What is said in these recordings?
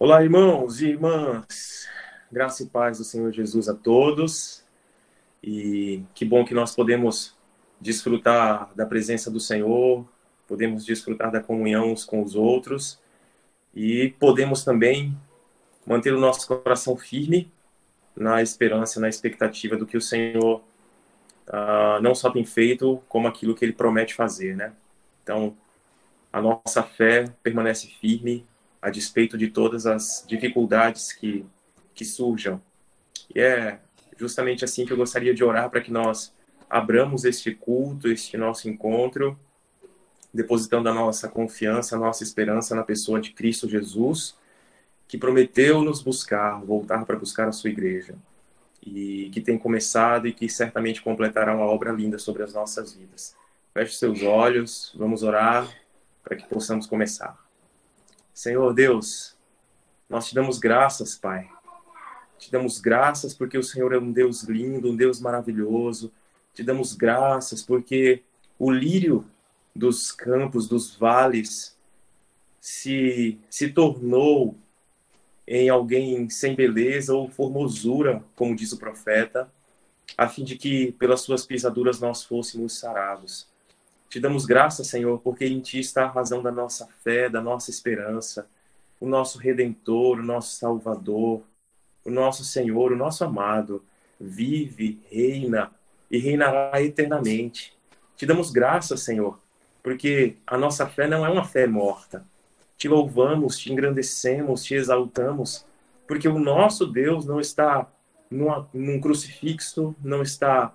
Olá, irmãos e irmãs, graça e paz do Senhor Jesus a todos, e que bom que nós podemos desfrutar da presença do Senhor, podemos desfrutar da comunhão uns com os outros, e podemos também manter o nosso coração firme na esperança, na expectativa do que o Senhor não só tem feito, como aquilo que Ele promete fazer, né? Então, a nossa fé permanece firme a despeito de todas as dificuldades que surjam. E é justamente assim que eu gostaria de orar para que nós abramos este culto, este nosso encontro, depositando a nossa confiança, a nossa esperança na pessoa de Cristo Jesus, que prometeu nos buscar, voltar para buscar a sua igreja, e que tem começado e que certamente completará uma obra linda sobre as nossas vidas. Feche seus olhos, vamos orar para que possamos começar. Senhor Deus, nós te damos graças, Pai. Te damos graças porque o Senhor é um Deus lindo, um Deus maravilhoso. Te damos graças porque o lírio dos campos, dos vales, se tornou em alguém sem beleza ou formosura, como diz o profeta, a fim de que pelas suas pisaduras nós fôssemos sarados. Te damos graças, Senhor, porque em Ti está a razão da nossa fé, da nossa esperança, o nosso Redentor, o nosso Salvador, o nosso Senhor, o nosso amado, vive, reina e reinará eternamente. Te damos graças, Senhor, porque a nossa fé não é uma fé morta. Te louvamos, te engrandecemos, te exaltamos, porque o nosso Deus não está num crucifixo, não está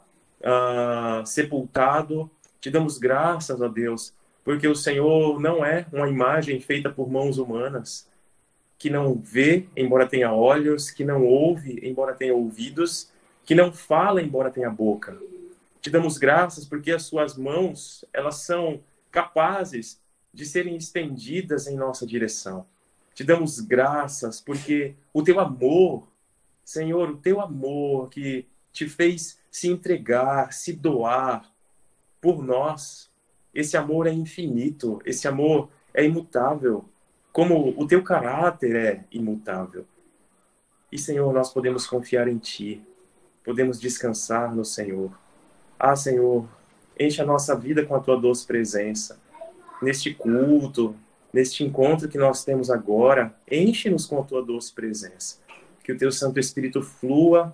sepultado. Te damos graças a Deus, porque o Senhor não é uma imagem feita por mãos humanas, que não vê, embora tenha olhos, que não ouve, embora tenha ouvidos, que não fala, embora tenha boca. Te damos graças porque as suas mãos, elas são capazes de serem estendidas em nossa direção. Te damos graças porque o teu amor, Senhor, o teu amor que te fez se entregar, se doar por nós, esse amor é infinito, esse amor é imutável, como o teu caráter é imutável. E, Senhor, nós podemos confiar em Ti, podemos descansar no Senhor. Ah, Senhor, enche a nossa vida com a Tua doce presença. Neste culto, neste encontro que nós temos agora, enche-nos com a Tua doce presença. Que o Teu Santo Espírito flua,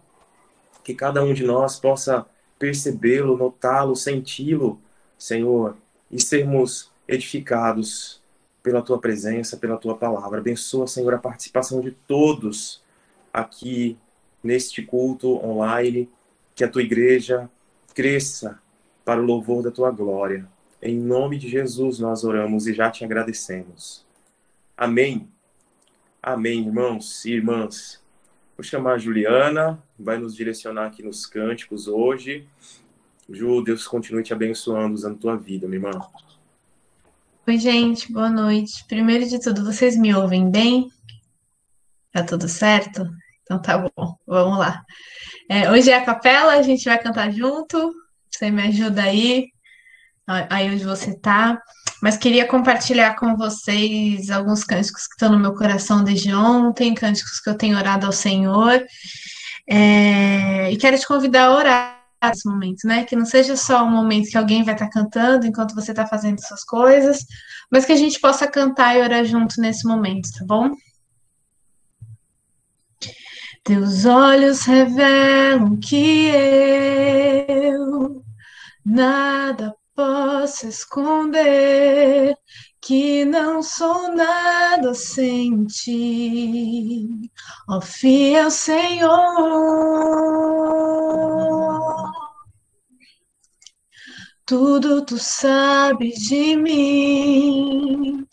que cada um de nós possa percebê-lo, notá-lo, senti-lo, Senhor, e sermos edificados pela Tua presença, pela Tua palavra. Abençoa, Senhor, a participação de todos aqui neste culto online, que a Tua igreja cresça para o louvor da Tua glória. Em nome de Jesus nós oramos e já te agradecemos. Amém. Amém, irmãos e irmãs. Vou chamar a Juliana, vai nos direcionar aqui nos cânticos hoje. Ju, Deus continue te abençoando, usando tua vida, minha irmã. Oi, gente, boa noite. Primeiro de tudo, vocês me ouvem bem? Tá tudo certo? Então tá bom, vamos lá. Hoje é a capela, a gente vai cantar junto. Você me ajuda aí onde você tá. Mas queria compartilhar com vocês alguns cânticos que estão no meu coração desde ontem, cânticos que eu tenho orado ao Senhor. E quero te convidar a orar nesse momento, né? Que não seja só um momento que alguém vai estar cantando enquanto você está fazendo suas coisas, mas que a gente possa cantar e orar junto nesse momento, tá bom? Teus olhos revelam que eu nada posso esconder, que não sou nada sem ti, ó fiel Senhor. Tudo tu sabes de mim.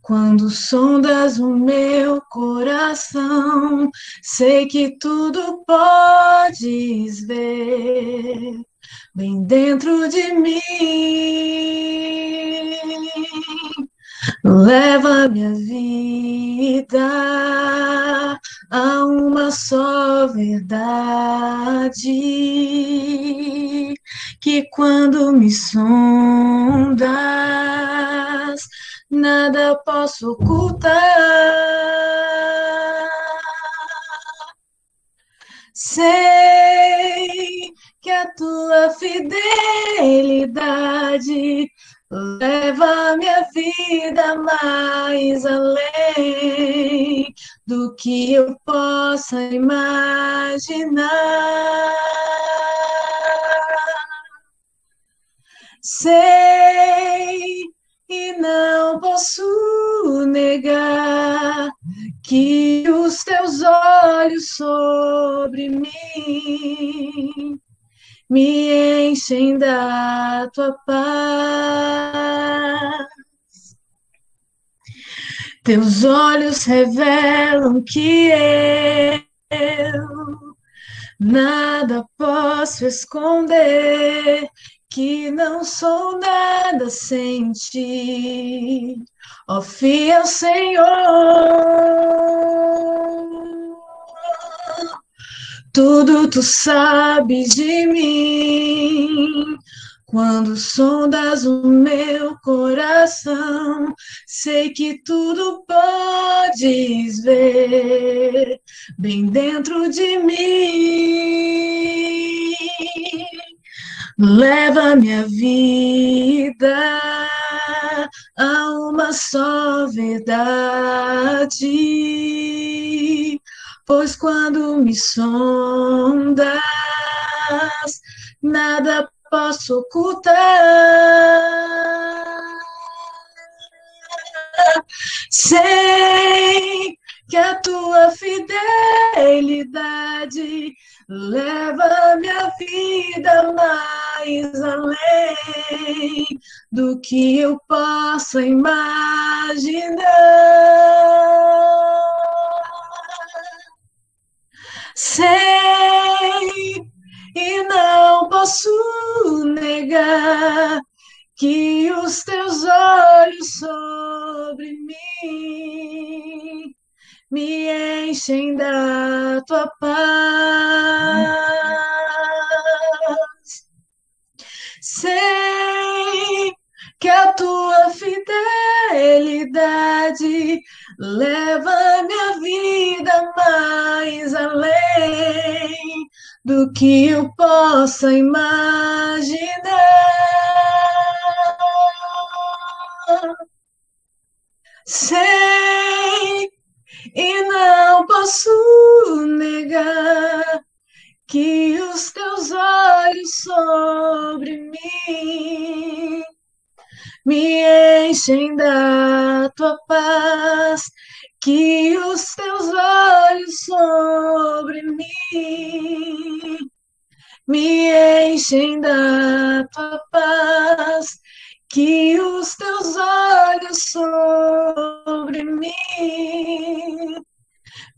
Quando sondas o meu coração, sei que tudo podes ver bem dentro de mim. Leva minha vida a uma só verdade, que quando me sondas, nada posso ocultar. Sei que a tua fidelidade leva minha vida mais além do que eu possa imaginar. Sei e não posso negar que os teus olhos sobre mim me enchem da tua paz. Teus olhos revelam que eu nada posso esconder, que não sou nada sem ti, ó fiel Senhor. Tudo tu sabes de mim, quando sondas o meu coração, sei que tudo podes ver bem dentro de mim. Leva minha vida a uma só verdade, pois quando me sondas, nada posso ocultar. Sei que a tua fidelidade leva minha vida mais além do que eu possa imaginar. Sei e não posso negar que os teus olhos sobre mim me enchem da tua paz. Sei que a tua fidelidade leva minha vida mais além do que eu possa imaginar. Sei e não posso negar que os teus olhos sobre mim me enchem da tua paz, que os teus olhos sobre mim me enchem da tua paz, que os teus olhos sobre mim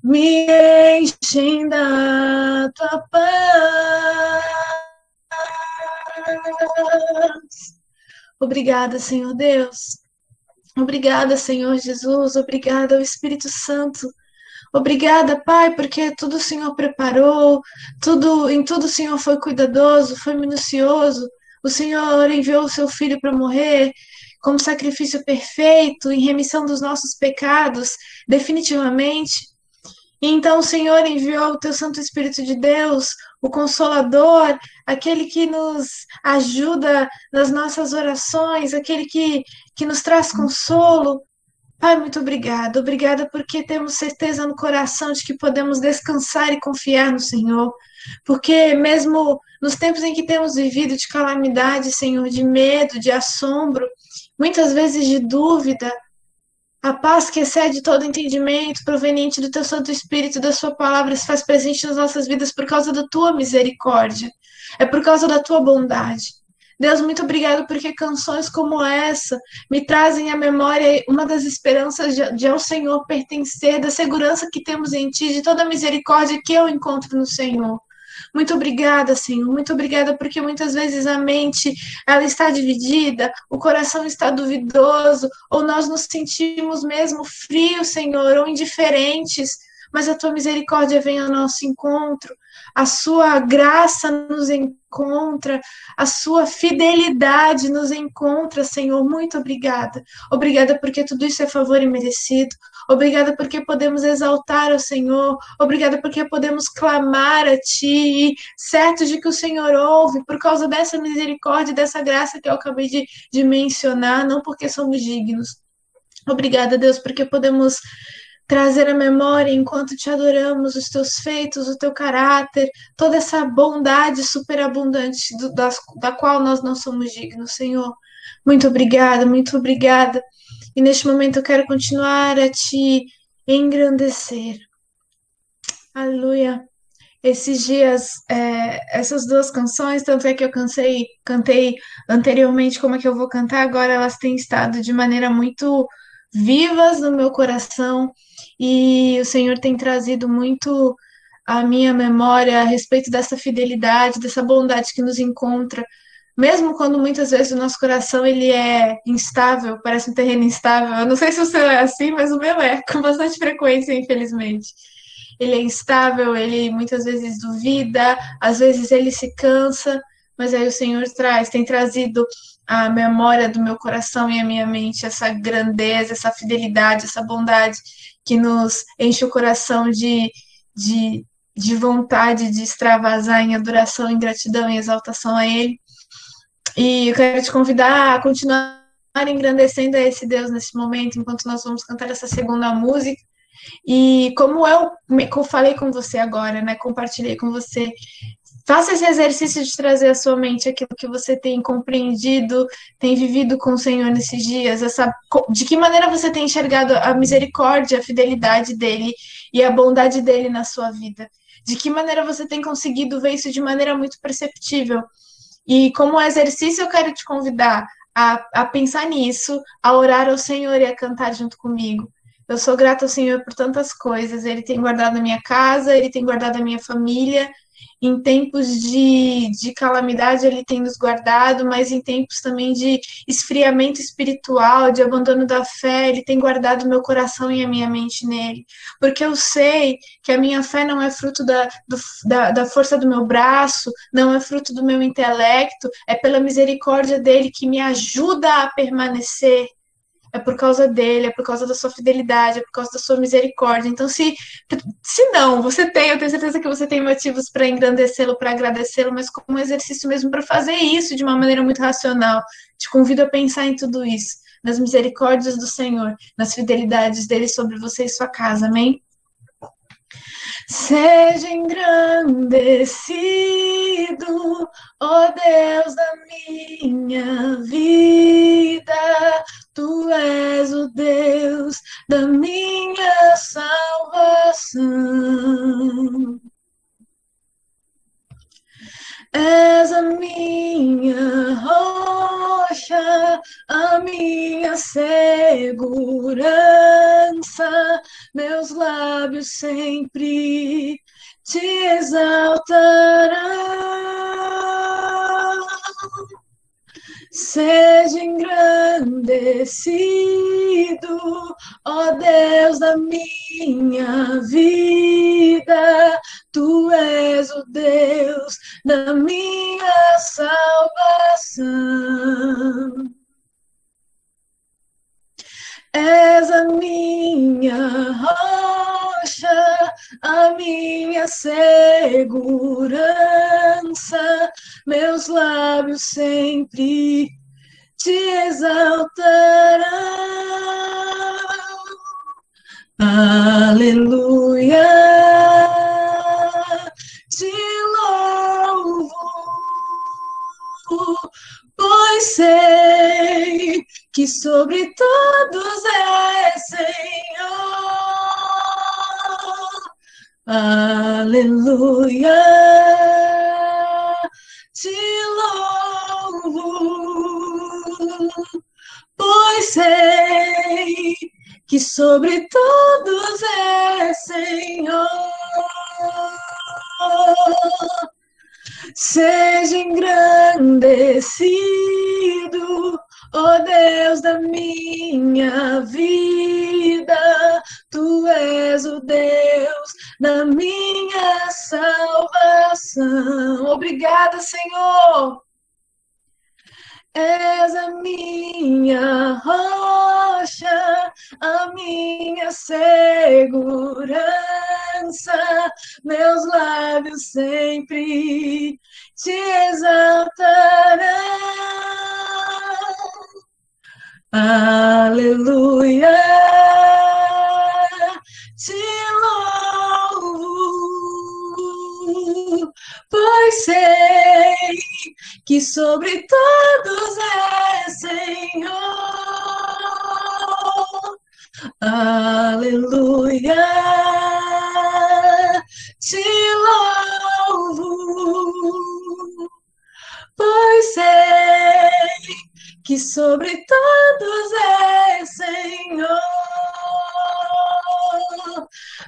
me enchem da tua paz. Obrigada, Senhor Deus. Obrigada, Senhor Jesus. Obrigada ao Espírito Santo. Obrigada, Pai, porque tudo o Senhor preparou, em tudo o Senhor foi cuidadoso, foi minucioso. O Senhor enviou o seu Filho para morrer como sacrifício perfeito, em remissão dos nossos pecados, definitivamente. E então o Senhor enviou o teu Santo Espírito de Deus, o Consolador, aquele que nos ajuda nas nossas orações, aquele que nos traz consolo. Pai, muito obrigada. Obrigada porque temos certeza no coração de que podemos descansar e confiar no Senhor. Porque mesmo nos tempos em que temos vivido de calamidade, Senhor, de medo, de assombro, muitas vezes de dúvida, a paz que excede todo entendimento, proveniente do teu Santo Espírito e da sua palavra, se faz presente nas nossas vidas por causa da tua misericórdia. É por causa da tua bondade. Deus, muito obrigado porque canções como essa me trazem à memória uma das esperanças de ao Senhor pertencer, da segurança que temos em Ti, de toda a misericórdia que eu encontro no Senhor. Muito obrigada, Senhor, muito obrigada porque muitas vezes a mente ela está dividida, o coração está duvidoso, ou nós nos sentimos mesmo frios, Senhor, ou indiferentes. mas a tua misericórdia vem ao nosso encontro, a sua graça nos encontra, a sua fidelidade nos encontra, Senhor. Muito obrigada. Obrigada porque tudo isso é favor e merecido. Obrigada porque podemos exaltar o Senhor. Obrigada porque podemos clamar a Ti, certos de que o Senhor ouve, por causa dessa misericórdia, dessa graça que eu acabei de mencionar, não porque somos dignos. Obrigada, Deus, porque podemos trazer a memória enquanto te adoramos, os teus feitos, o teu caráter, toda essa bondade superabundante da qual nós não somos dignos, Senhor. Muito obrigada, muito obrigada. E neste momento eu quero continuar a te engrandecer. Aleluia. Esses dias, essas duas canções, tanto é que eu cantei anteriormente, como é que eu vou cantar agora, elas têm estado de maneira muito vivas no meu coração, e o Senhor tem trazido muito à minha memória a respeito dessa fidelidade, dessa bondade que nos encontra, mesmo quando muitas vezes o nosso coração ele é instável, parece um terreno instável. Eu não sei se o seu é assim, mas o meu é, com bastante frequência, infelizmente. Ele é instável, ele muitas vezes duvida, às vezes ele se cansa, mas aí o Senhor tem trazido a memória do meu coração e a minha mente essa grandeza, essa fidelidade, essa bondade que nos enche o coração de vontade de extravasar em adoração, em gratidão e exaltação a Ele. E eu quero te convidar a continuar engrandecendo a esse Deus nesse momento, enquanto nós vamos cantar essa segunda música. E como eu falei com você agora, né? Compartilhei com você. Faça esse exercício de trazer à sua mente aquilo que você tem compreendido, tem vivido com o Senhor nesses dias, de que maneira você tem enxergado a misericórdia, a fidelidade dele e a bondade dele na sua vida. De que maneira você tem conseguido ver isso de maneira muito perceptível. E como exercício eu quero te convidar a pensar nisso, a orar ao Senhor e a cantar junto comigo. Eu sou grata ao Senhor por tantas coisas. Ele tem guardado a minha casa, Ele tem guardado a minha família. Em tempos de calamidade, Ele tem nos guardado, mas em tempos também de esfriamento espiritual, de abandono da fé, Ele tem guardado o meu coração e a minha mente nele. Porque eu sei que a minha fé não é fruto da força do meu braço, não é fruto do meu intelecto, é pela misericórdia dEle que me ajuda a permanecer. É por causa dele, é por causa da sua fidelidade, é por causa da sua misericórdia. Então, se não, eu tenho certeza que você tem motivos para engrandecê-lo, para agradecê-lo, mas como um exercício mesmo para fazer isso de uma maneira muito racional. Te convido a pensar em tudo isso, nas misericórdias do Senhor, nas fidelidades dele sobre você e sua casa, amém? Seja engrandecido, ó Deus da minha vida, Tu és o Deus da minha salvação. És a minha rocha, a minha segurança, meus lábios sempre te exaltarão. Seja engrandecido, ó Deus da minha vida, Tu és o Deus da minha salvação. És a minha rocha, a minha segurança, meus lábios sempre te exaltarão. Aleluia, te louvo, pois sei que sobre todos é Senhor. Aleluia, te louvo, pois sei que sobre todos é Senhor. Seja engrandecido, ó Deus da minha vida, Tu és o Deus obrigada, Senhor. És a minha rocha, a minha segurança, meus lábios sempre te exaltarão. Aleluia, te louvo, pois sei que sobre todos é Senhor. Aleluia, te louvo, pois sei que sobre todos é Senhor.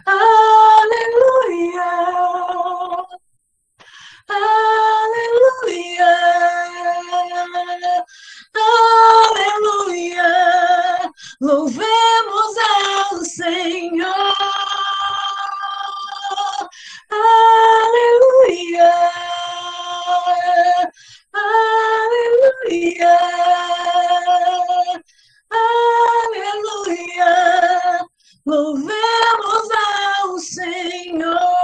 Aleluia, aleluia, aleluia, louvemos ao Senhor. Aleluia, aleluia, aleluia, louvemos ao Senhor.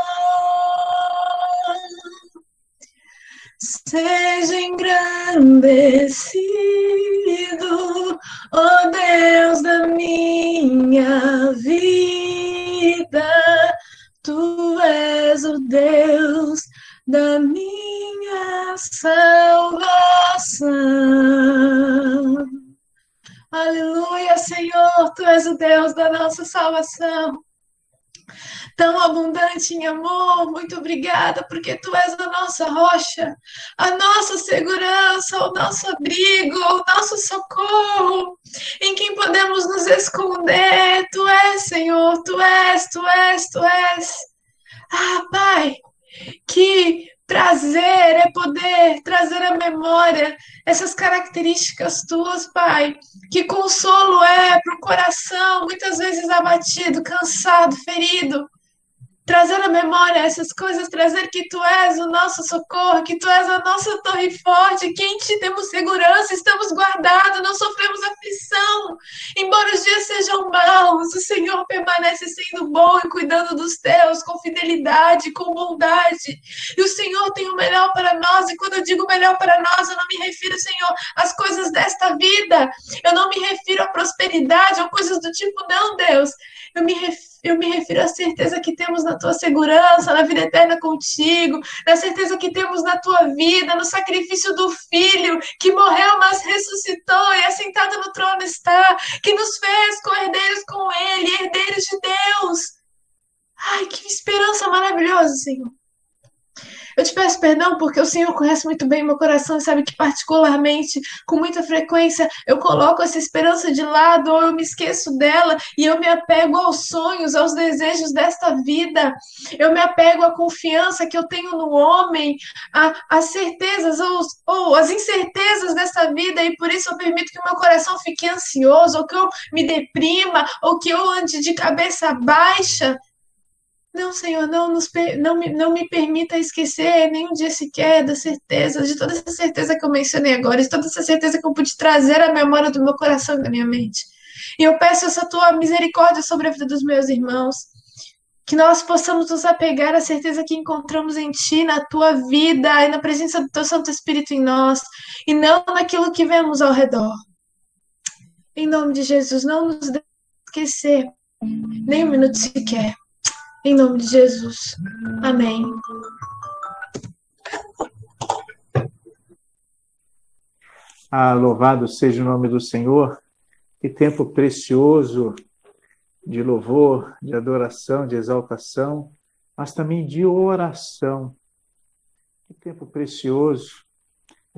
Seja engrandecido, ó Deus da minha vida, tu és o Deus da minha salvação. Aleluia, Senhor, tu és o Deus da nossa salvação. Tão abundante em amor, muito obrigada, porque tu és a nossa rocha, a nossa segurança, o nosso abrigo, o nosso socorro, em quem podemos nos esconder. Tu és, Senhor, tu és, tu és, tu és. Ah, Pai, que prazer é poder trazer à memória essas características tuas, Pai. Que consolo é para o coração, muitas vezes abatido, cansado, ferido. Trazer à memória essas coisas, trazer que tu és o nosso socorro, que tu és a nossa torre forte, que em ti temos segurança, estamos guardados, não sofremos aflição. Embora os dias sejam maus, o Senhor permanece sendo bom e cuidando dos teus, com fidelidade, com bondade. E o Senhor tem o melhor para nós, e quando eu digo melhor para nós, eu não me refiro, Senhor, às coisas desta vida. Eu não me refiro à prosperidade ou coisas do tipo, não, Deus. Eu me refiro à certeza que temos na tua segurança, na vida eterna contigo, na certeza que temos na tua vida, no sacrifício do Filho, que morreu, mas ressuscitou e assentado no trono está, que nos fez co-herdeiros com Ele, herdeiros de Deus. Ai, que esperança maravilhosa, Senhor. Eu te peço perdão porque o Senhor conhece muito bem meu coração e sabe que particularmente, com muita frequência, eu coloco essa esperança de lado ou eu me esqueço dela e eu me apego aos sonhos, aos desejos desta vida. Eu me apego à confiança que eu tenho no homem, às certezas ou às incertezas desta vida e por isso eu permito que o meu coração fique ansioso ou que eu me deprima ou que eu ande de cabeça baixa. Não, Senhor, não me permita esquecer nem um dia sequer da certeza, de toda essa certeza que eu mencionei agora, de toda essa certeza que eu pude trazer à memória do meu coração e da minha mente. E eu peço essa tua misericórdia sobre a vida dos meus irmãos, que nós possamos nos apegar à certeza que encontramos em Ti, na Tua vida e na presença do Teu Santo Espírito em nós, e não naquilo que vemos ao redor. Em nome de Jesus, não nos deixe esquecer, nem um minuto sequer. Em nome de Jesus. Amém. Louvado seja o nome do Senhor. Que tempo precioso de louvor, de adoração, de exaltação, mas também de oração. Que tempo precioso.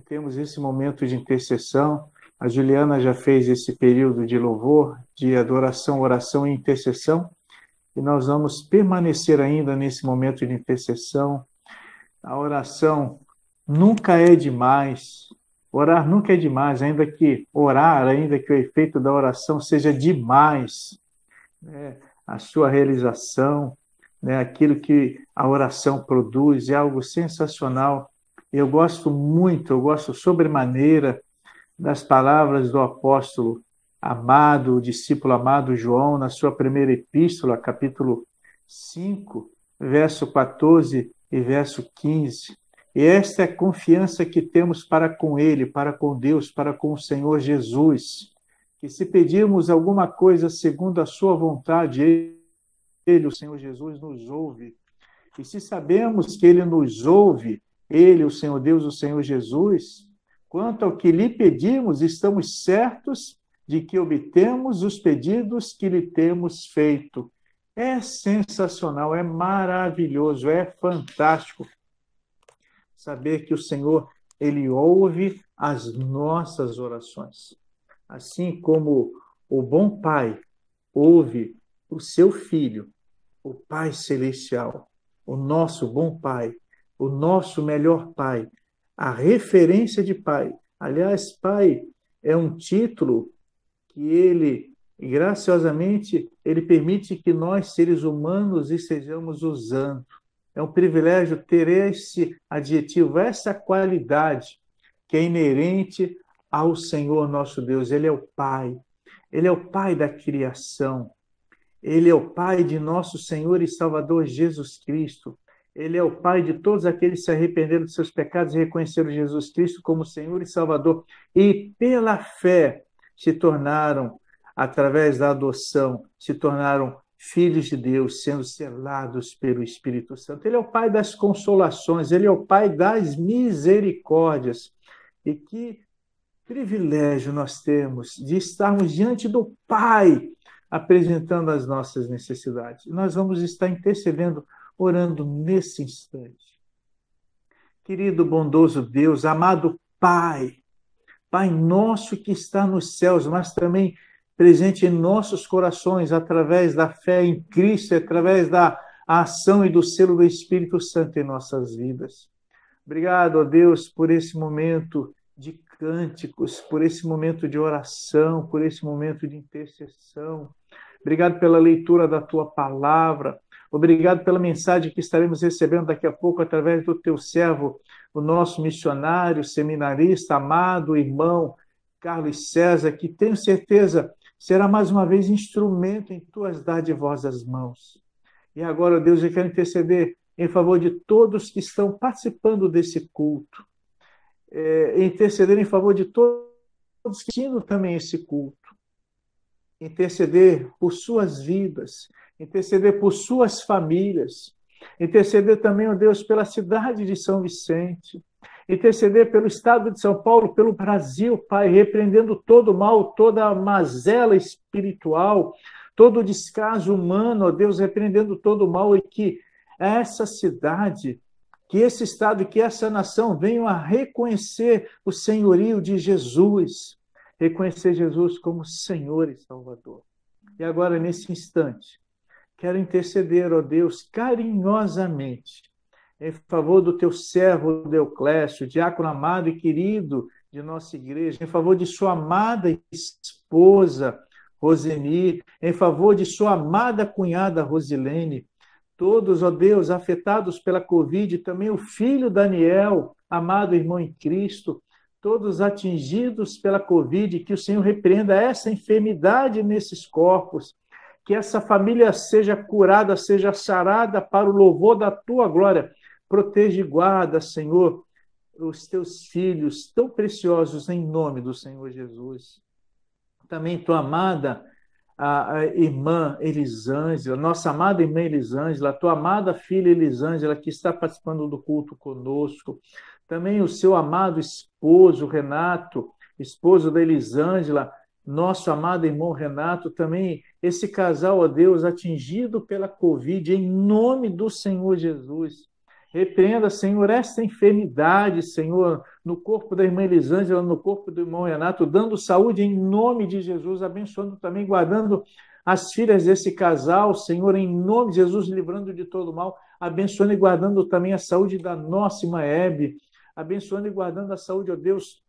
Temos esse momento de intercessão. A Juliana já fez esse período de louvor, de adoração, oração e intercessão. E nós vamos permanecer ainda nesse momento de intercessão. A oração nunca é demais. Orar nunca é demais, ainda que o efeito da oração seja demais. Né? A sua realização, né? Aquilo que a oração produz é algo sensacional. Eu gosto sobremaneira das palavras do apóstolo amado, o discípulo amado João, na sua primeira epístola, capítulo 5, verso 14 e verso 15. E esta é a confiança que temos para com Ele, para com Deus, para com o Senhor Jesus, que se pedirmos alguma coisa segundo a sua vontade, Ele, o Senhor Jesus, nos ouve. E se sabemos que Ele nos ouve, Ele, o Senhor Deus, o Senhor Jesus, quanto ao que lhe pedimos, estamos certos de que obtemos os pedidos que lhe temos feito. É sensacional, é maravilhoso, é fantástico saber que o Senhor, Ele ouve as nossas orações. Assim como o bom Pai ouve o seu Filho, o Pai Celestial, o nosso bom Pai, o nosso melhor Pai, a referência de Pai. Aliás, Pai é um título que Ele, graciosamente, Ele permite que nós, seres humanos, estejamos usando. É um privilégio ter esse adjetivo, essa qualidade que é inerente ao Senhor nosso Deus. Ele é o Pai. Ele é o Pai da criação. Ele é o Pai de nosso Senhor e Salvador Jesus Cristo. Ele é o Pai de todos aqueles que se arrependeram de seus pecados e reconheceram Jesus Cristo como Senhor e Salvador. E pela fé se tornaram, através da adoção, se tornaram filhos de Deus, sendo selados pelo Espírito Santo. Ele é o Pai das consolações, Ele é o Pai das misericórdias. E que privilégio nós temos de estarmos diante do Pai, apresentando as nossas necessidades. Nós vamos estar intercedendo, orando nesse instante. Querido, bondoso Deus, amado Pai, Pai nosso que está nos céus, mas também presente em nossos corações, através da fé em Cristo, através da ação e do selo do Espírito Santo em nossas vidas. Obrigado, ó Deus, por esse momento de cânticos, por esse momento de oração, por esse momento de intercessão. Obrigado pela leitura da Tua palavra. Obrigado pela mensagem que estaremos recebendo daqui a pouco através do Teu servo, o nosso missionário, seminarista, amado irmão, Carlos César, que tenho certeza será mais uma vez instrumento em Tuas dádivosas mãos. E agora, Deus, eu quero interceder em favor de todos que estão participando desse culto, interceder em favor de todos que estão assistindo também esse culto, interceder por suas vidas, interceder por suas famílias, interceder também, ó Deus, pela cidade de São Vicente, interceder pelo estado de São Paulo, pelo Brasil, Pai, repreendendo todo o mal, toda a mazela espiritual, todo o descaso humano, ó Deus, repreendendo todo o mal, e que essa cidade, que esse estado e que essa nação venham a reconhecer o senhorio de Jesus, reconhecer Jesus como Senhor e Salvador. E agora, nesse instante, quero interceder, ó Deus, carinhosamente, em favor do teu servo Deoclésio, diácono amado e querido de nossa igreja, em favor de sua amada esposa Roseni, em favor de sua amada cunhada Rosilene, todos, ó Deus, afetados pela Covid, também o filho Daniel, amado irmão em Cristo, todos atingidos pela Covid, que o Senhor repreenda essa enfermidade nesses corpos, que essa família seja curada, seja sarada para o louvor da tua glória. Proteja e guarda, Senhor, os teus filhos tão preciosos em nome do Senhor Jesus. Também tua amada a irmã Elisângela, nossa amada irmã Elisângela, tua amada filha Elisângela, que está participando do culto conosco. Também o seu amado esposo Renato, esposo da Elisângela, nosso amado irmão Renato, também esse casal, ó Deus, atingido pela Covid, em nome do Senhor Jesus. Repreenda, Senhor, essa enfermidade, Senhor, no corpo da irmã Elisângela, no corpo do irmão Renato, dando saúde em nome de Jesus, abençoando também, guardando as filhas desse casal, Senhor, em nome de Jesus, livrando de todo mal, abençoando e guardando também a saúde da nossa irmã Hebe, abençoando e guardando a saúde, ó Deus,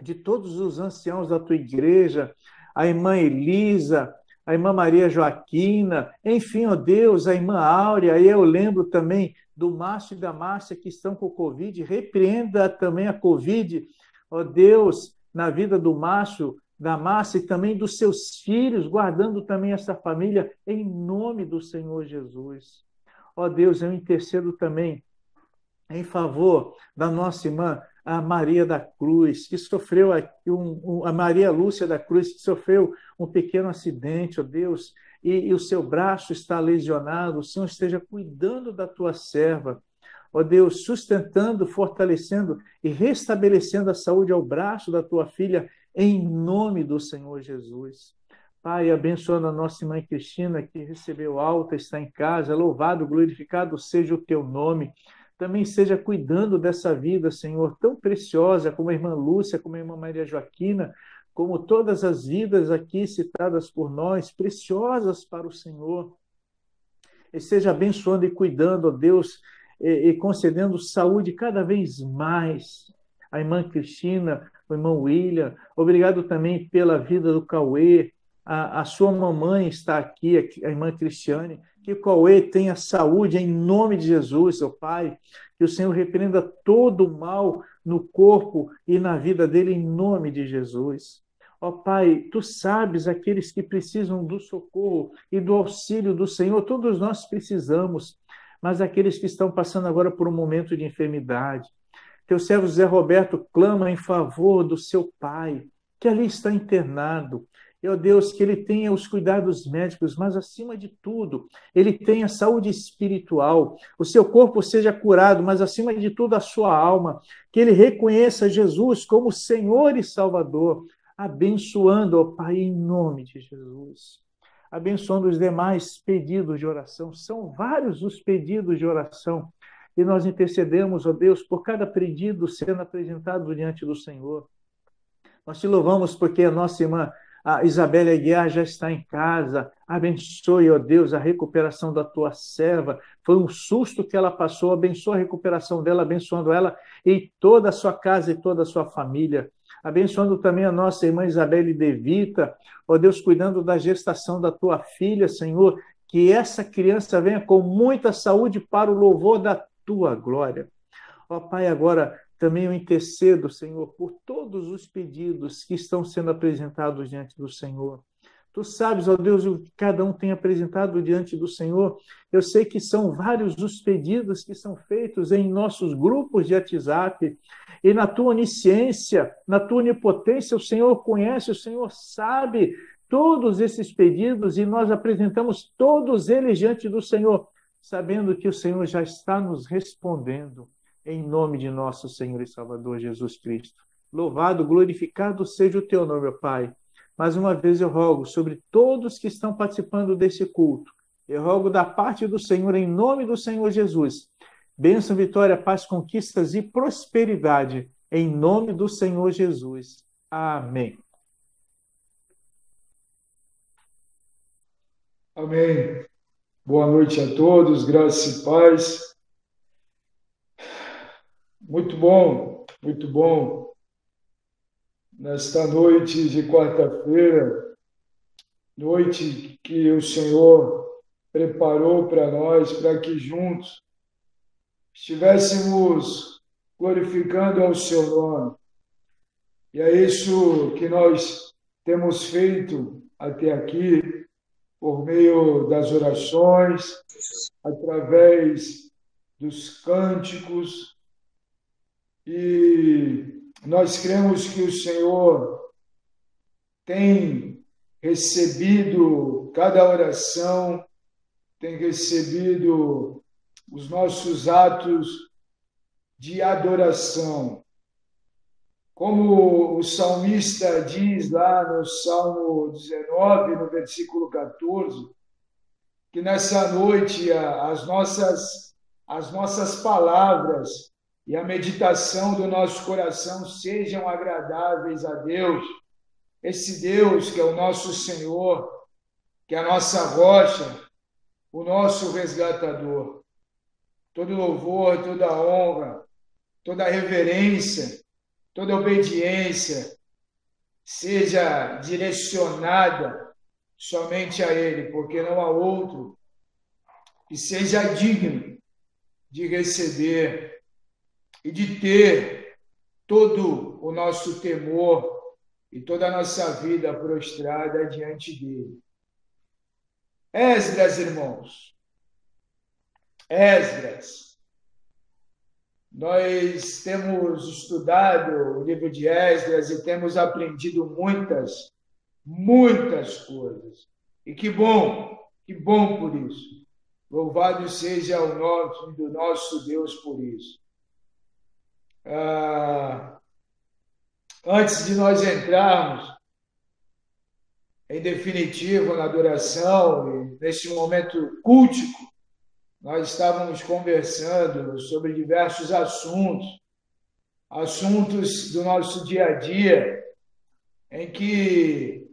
de todos os anciãos da tua igreja, a irmã Elisa, a irmã Maria Joaquina, enfim, ó Deus, a irmã Áurea, e eu lembro também do Márcio e da Márcia que estão com Covid. Repreenda também a Covid, ó Deus, na vida do Márcio, da Márcia e também dos seus filhos, guardando também essa família, em nome do Senhor Jesus. Ó Deus, eu intercedo também em favor da nossa irmã, a Maria da Cruz, que sofreu a Maria Lúcia da Cruz, que sofreu um pequeno acidente, ó Deus, e o seu braço está lesionado. O Senhor esteja cuidando da tua serva, ó Deus, sustentando, fortalecendo e restabelecendo a saúde ao braço da tua filha, em nome do Senhor Jesus. Pai, abençoando a nossa irmã Cristina, que recebeu alta, está em casa. Louvado, glorificado seja o teu nome. Também seja cuidando dessa vida, Senhor, tão preciosa como a irmã Lúcia, como a irmã Maria Joaquina, como todas as vidas aqui citadas por nós, preciosas para o Senhor. E seja abençoando e cuidando, ó Deus, e concedendo saúde cada vez mais. A irmã Cristina, o irmão William, obrigado também pela vida do Cauê. A sua mamãe está aqui, a irmã Cristiane. Que o Cauê tenha saúde em nome de Jesus, ó Pai. Que o Senhor repreenda todo o mal no corpo e na vida dele em nome de Jesus. Ó Pai, tu sabes aqueles que precisam do socorro e do auxílio do Senhor. Todos nós precisamos, mas aqueles que estão passando agora por um momento de enfermidade. Teu servo Zé Roberto clama em favor do seu pai, que ali está internado. Ó Deus, que ele tenha os cuidados médicos, mas acima de tudo, ele tenha saúde espiritual, o seu corpo seja curado, mas acima de tudo a sua alma, que ele reconheça Jesus como Senhor e Salvador, abençoando, ó Pai, em nome de Jesus. Abençoando os demais pedidos de oração, são vários os pedidos de oração, e nós intercedemos, ó Deus, por cada pedido sendo apresentado diante do Senhor. Nós te louvamos porque a nossa irmã, a Isabela Aguiar, já está em casa. Abençoe, ó Deus, a recuperação da tua serva. Foi um susto que ela passou. Abençoa a recuperação dela, abençoando ela e toda a sua casa e toda a sua família. Abençoando também a nossa irmã Isabelle Devita, ó Deus, cuidando da gestação da tua filha, Senhor, que essa criança venha com muita saúde para o louvor da tua glória. Ó Pai, agora também eu intercedo, Senhor, por todos os pedidos que estão sendo apresentados diante do Senhor. Tu sabes, ó Deus, o que cada um tem apresentado diante do Senhor. Eu sei que são vários os pedidos que são feitos em nossos grupos de WhatsApp. E na tua onisciência, na tua onipotência, o Senhor conhece, o Senhor sabe todos esses pedidos e nós apresentamos todos eles diante do Senhor, sabendo que o Senhor já está nos respondendo. Em nome de nosso Senhor e Salvador Jesus Cristo. Louvado, glorificado seja o teu nome, ó Pai. Mais uma vez eu rogo sobre todos que estão participando desse culto. Eu rogo da parte do Senhor, em nome do Senhor Jesus. Bênção, vitória, paz, conquistas e prosperidade. Em nome do Senhor Jesus. Amém. Amém. Boa noite a todos, graça e paz. Muito bom, nesta noite de quarta-feira, noite que o Senhor preparou para nós, para que juntos estivéssemos glorificando ao seu nome. E é isso que nós temos feito até aqui, por meio das orações, através dos cânticos. E nós cremos que o Senhor tem recebido cada oração, tem recebido os nossos atos de adoração. Como o salmista diz lá no Salmo 19, no versículo 14, que nessa noite as nossas palavras e a meditação do nosso coração sejam agradáveis a Deus, esse Deus que é o nosso Senhor, que é a nossa rocha, o nosso resgatador. Todo louvor, toda honra, toda reverência, toda obediência seja direcionada somente a Ele, porque não há outro que seja digno de receber e de ter todo o nosso temor e toda a nossa vida prostrada diante dele. Esdras, irmãos, Esdras. Nós temos estudado o livro de Esdras e temos aprendido muitas coisas. E que bom por isso. Louvado seja o nome do nosso Deus por isso. Antes de nós entrarmos em definitivo na adoração, e nesse momento cultico, nós estávamos conversando sobre diversos assuntos do nosso dia a dia, em que,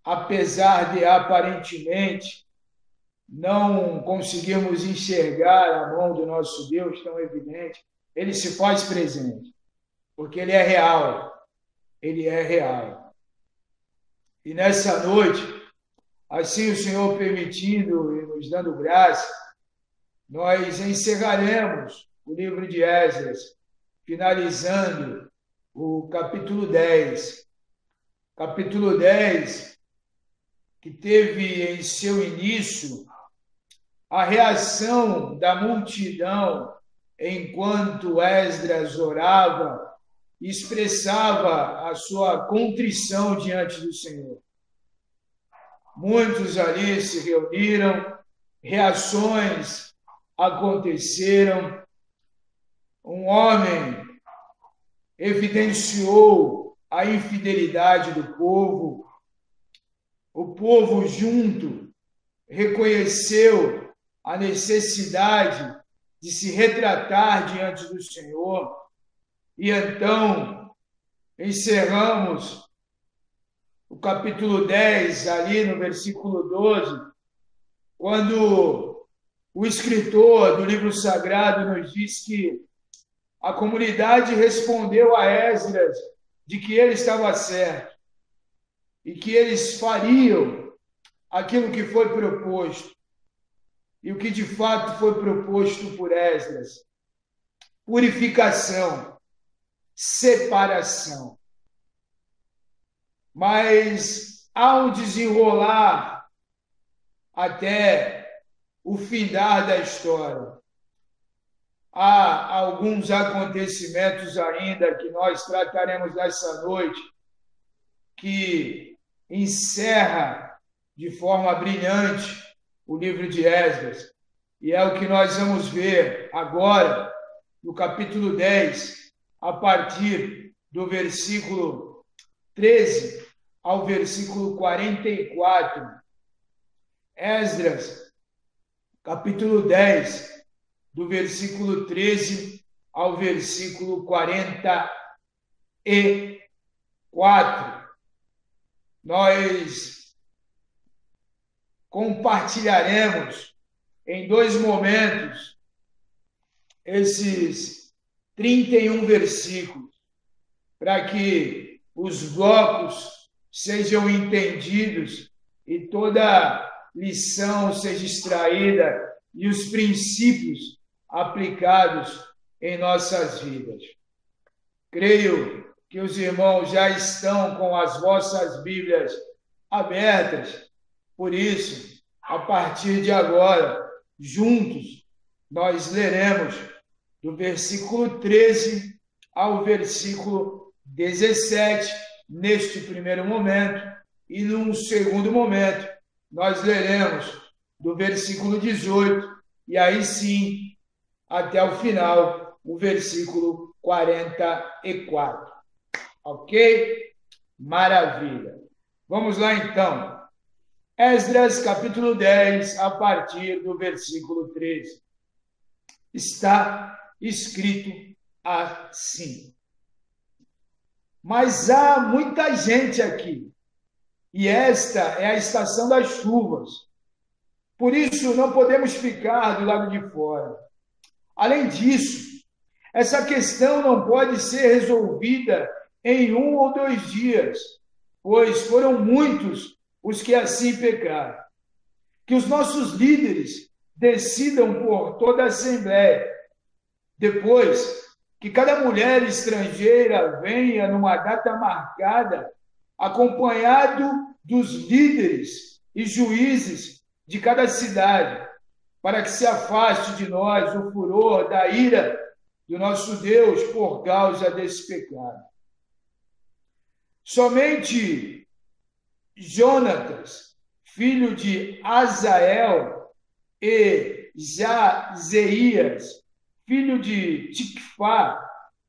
apesar de aparentemente não conseguirmos enxergar a mão do nosso Deus tão evidente, ele se faz presente, porque ele é real. Ele é real. E nessa noite, assim o Senhor permitindo e nos dando graça, nós encerraremos o livro de Esdras, finalizando o capítulo 10. Capítulo 10, que teve em seu início a reação da multidão enquanto Esdras orava e expressava a sua contrição diante do Senhor. Muitos ali se reuniram, reações aconteceram. Um homem evidenciou a infidelidade do povo. O povo junto reconheceu a necessidade de se retratar diante do Senhor. E então, encerramos o capítulo 10, ali no versículo 12, quando o escritor do livro sagrado nos diz que a comunidade respondeu a Esdras de que ele estava certo e que eles fariam aquilo que foi proposto. E o que de fato foi proposto por Esdras: purificação, separação. Mas há um desenrolar até o findar da história. Há alguns acontecimentos ainda que nós trataremos nessa noite, que encerra de forma brilhante o livro de Esdras. E é o que nós vamos ver agora no capítulo 10, a partir do versículo 13 ao versículo 44. Esdras, capítulo 10, do versículo 13 ao versículo 44. Nós compartilharemos em 2 momentos esses 31 versículos, para que os blocos sejam entendidos e toda lição seja extraída e os princípios aplicados em nossas vidas. Creio que os irmãos já estão com as vossas Bíblias abertas, por isso, a partir de agora, juntos, nós leremos do versículo 13 ao versículo 17, neste primeiro momento, e num segundo momento, nós leremos do versículo 18, e aí sim, até o final, o versículo 44. Ok? Maravilha. Vamos lá, então. Esdras, capítulo 10, a partir do versículo 13. Está escrito assim: mas há muita gente aqui, e esta é a estação das chuvas. Por isso, não podemos ficar do lado de fora. Além disso, essa questão não pode ser resolvida em 1 ou 2 dias, pois foram muitos os que assim pecaram. Que os nossos líderes decidam por toda a Assembleia Depois, que cada mulher estrangeira venha numa data marcada, acompanhado dos líderes e juízes de cada cidade, para que se afaste de nós o furor da ira do nosso Deus por causa desse pecado. Somente Jonatas, filho de Azael, e Jazeías, filho de Tikfá,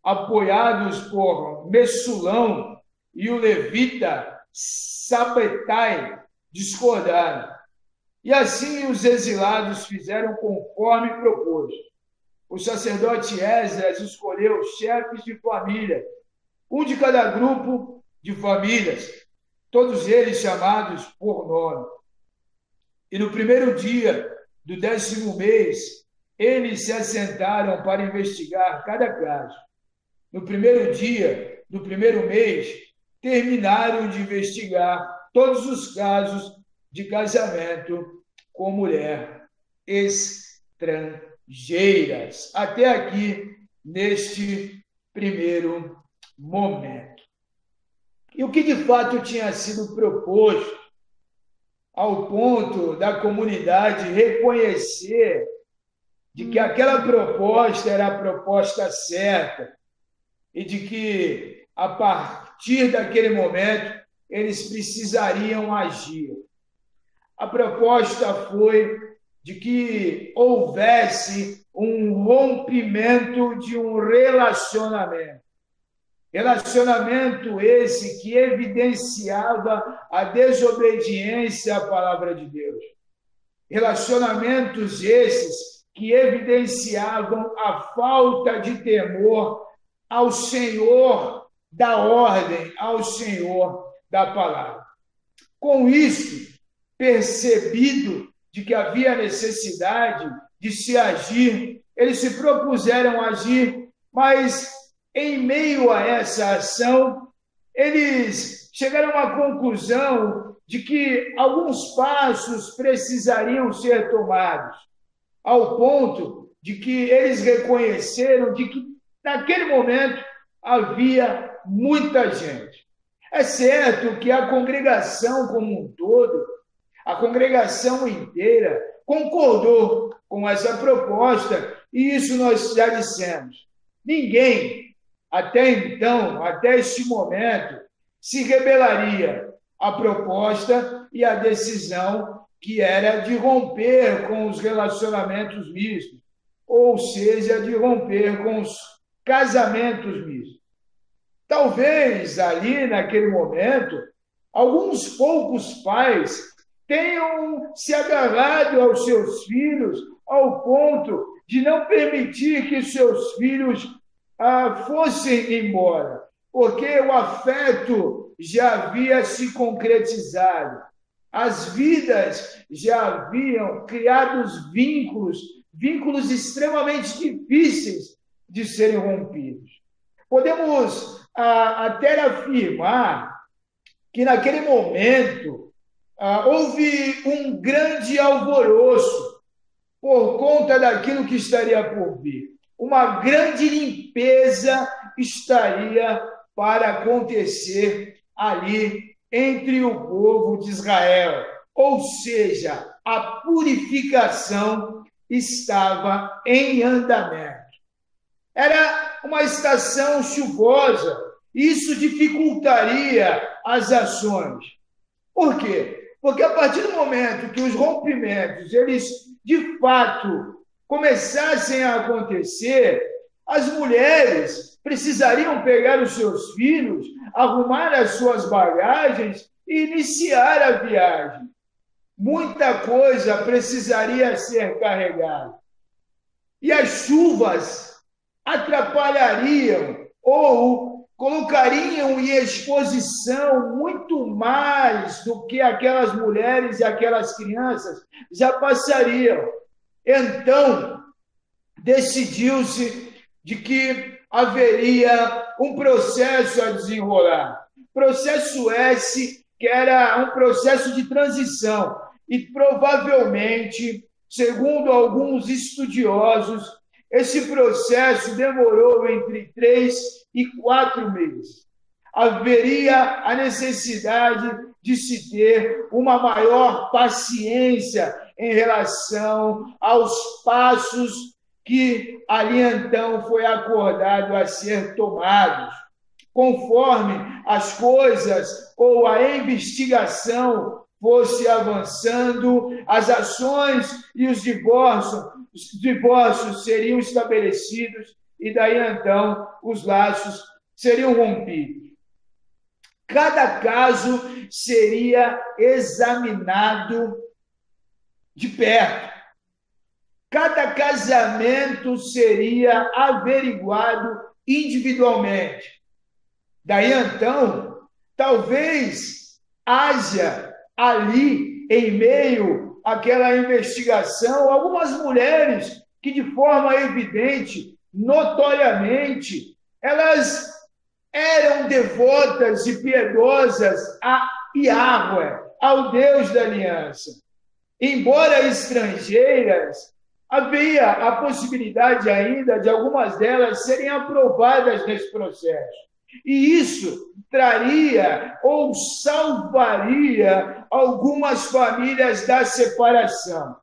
apoiados por Messulão e o levita Sabetai, discordaram. E assim os exilados fizeram conforme proposto. O sacerdote Esdras escolheu chefes de família, um de cada grupo de famílias, todos eles chamados por nome. E no primeiro dia do 10º mês, eles se assentaram para investigar cada caso. No primeiro dia do primeiro mês, terminaram de investigar todos os casos de casamento com mulher estrangeiras. Até aqui, neste primeiro momento. E o que de fato tinha sido proposto, ao ponto da comunidade reconhecer de que aquela proposta era a proposta certa e de que, a partir daquele momento, eles precisariam agir. A proposta foi de que houvesse um rompimento de um relacionamento. Relacionamento esse que evidenciava a desobediência à palavra de Deus. Relacionamentos esses que evidenciavam a falta de temor ao Senhor da ordem, ao Senhor da palavra. Com isso, percebido de que havia necessidade de se agir, eles se propuseram agir, mas em meio a essa ação, eles chegaram à conclusão de que alguns passos precisariam ser tomados, ao ponto de que eles reconheceram de que, naquele momento, havia muita gente. É certo que a congregação como um todo, a congregação inteira, concordou com essa proposta, e isso nós já dissemos. Ninguém, até então, até este momento, se rebelaria à proposta e à decisão que era de romper com os relacionamentos mistos, ou seja, de romper com os casamentos mistos. Talvez ali, naquele momento, alguns poucos pais tenham se agarrado aos seus filhos ao ponto de não permitir que seus filhos fossem embora, porque o afeto já havia se concretizado, as vidas já haviam criado vínculos extremamente difíceis de serem rompidos. Podemos até afirmar que naquele momento houve um grande alvoroço por conta daquilo que estaria por vir. Uma grande limpeza estaria para acontecer ali entre o povo de Israel. Ou seja, a purificação estava em andamento. Era uma estação chuvosa, isso dificultaria as ações. Por quê? Porque a partir do momento que os rompimentos, eles de fato começassem a acontecer, as mulheres precisariam pegar os seus filhos, arrumar as suas bagagens e iniciar a viagem. Muita coisa precisaria ser carregada. E as chuvas atrapalhariam ou colocariam em exposição muito mais do que aquelas mulheres e aquelas crianças já passariam. Então, decidiu-se de que haveria um processo a desenrolar. Processo esse que era um processo de transição e provavelmente, segundo alguns estudiosos, esse processo demorou entre 3 e 4 meses. Haveria a necessidade de se ter uma maior paciência em relação aos passos que ali então foi acordado a ser tomados. Conforme as coisas ou a investigação fosse avançando, as ações e os divórcios seriam estabelecidos e daí então os laços seriam rompidos. Cada caso seria examinado de perto. Cada casamento seria averiguado individualmente. Daí então, talvez haja ali, em meio àquela investigação, algumas mulheres que, de forma evidente, notoriamente, elas eram devotas e piedosas a Yahweh, ao Deus da aliança. Embora estrangeiras, havia a possibilidade ainda de algumas delas serem aprovadas nesse processo. E isso traria ou salvaria algumas famílias da separação.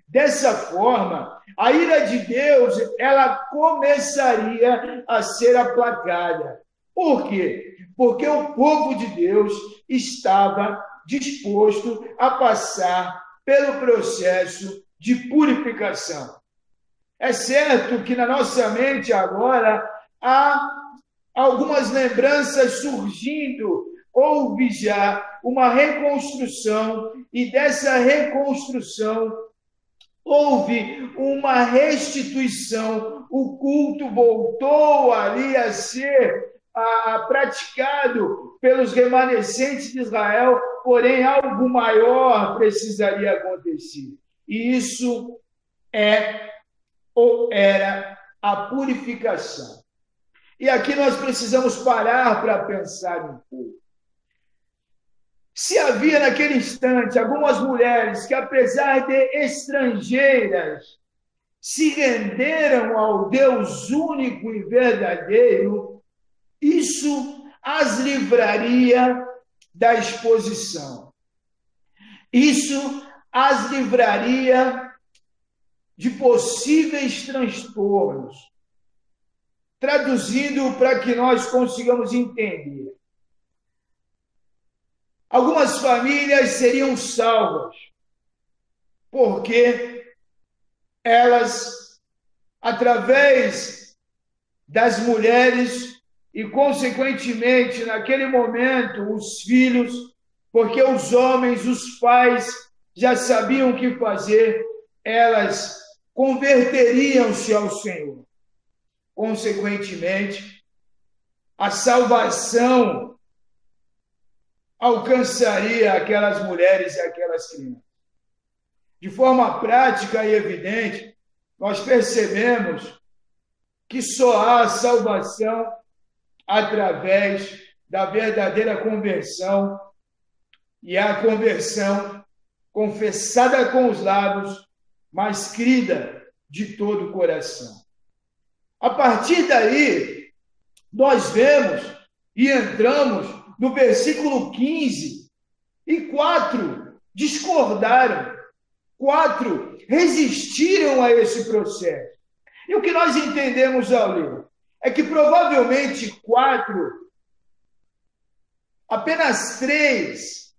Dessa forma, a ira de Deus ela começaria a ser aplacada. Por quê? Porque o povo de Deus estava disposto a passar pelo processo de purificação. É certo que na nossa mente agora há algumas lembranças surgindo, houve já uma reconstrução, e dessa reconstrução houve uma restituição, o culto voltou ali a ser praticado pelos remanescentes de Israel, porém algo maior precisaria acontecer. E isso é ou era a purificação. E aqui nós precisamos parar para pensar um pouco. Se havia naquele instante algumas mulheres que, apesar de estrangeiras, se renderam ao Deus único e verdadeiro, isso as livraria da exposição. Isso as livraria de possíveis transtornos. Traduzindo para que nós consigamos entender. Algumas famílias seriam salvas, porque elas, através das mulheres e, consequentemente, naquele momento, os filhos, porque os homens, os pais, já sabiam o que fazer, elas converteriam-se ao Senhor. Consequentemente, a salvação alcançaria aquelas mulheres e aquelas crianças. De forma prática e evidente, nós percebemos que só há salvação através da verdadeira conversão, e a conversão confessada com os lábios, mas crida de todo o coração. A partir daí, nós vemos e entramos no versículo 15, e 4 discordaram, 4 resistiram a esse processo. E o que nós entendemos ao ler é que provavelmente 4, apenas 3,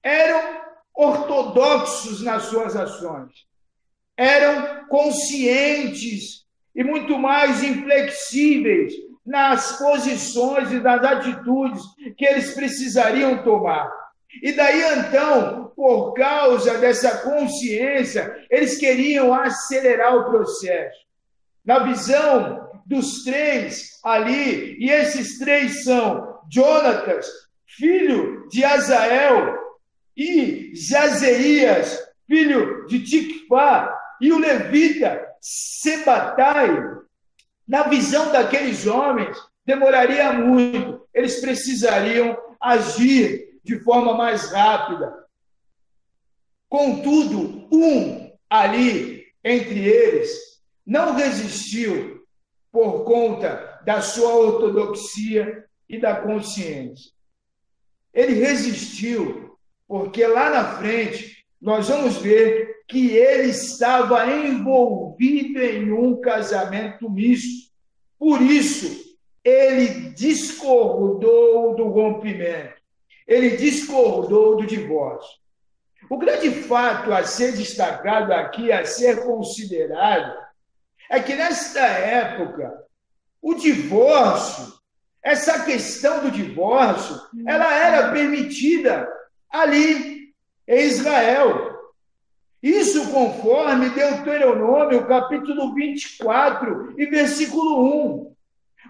eram ortodoxos nas suas ações, eram conscientes e muito mais inflexíveis nas posições e nas atitudes que eles precisariam tomar. E daí, então, por causa dessa consciência, eles queriam acelerar o processo. Na visão dos 3 ali, e esses 3 são Jonatas, filho de Azael, e Jazeias, filho de Tikvá, e o levita Sebatai. Na visão daqueles homens, demoraria muito. Eles precisariam agir de forma mais rápida. Contudo, um ali entre eles não resistiu por conta da sua ortodoxia e da consciência. Ele resistiu porque lá na frente nós vamos ver que ele estava envolvido em um casamento misto. Por isso, ele discordou do rompimento. Ele discordou do divórcio. O grande fato a ser destacado aqui, a ser considerado, é que nesta época, o divórcio, essa questão do divórcio, ela era permitida ali em Israel. Isso conforme Deuteronômio, capítulo 24 e versículo 1.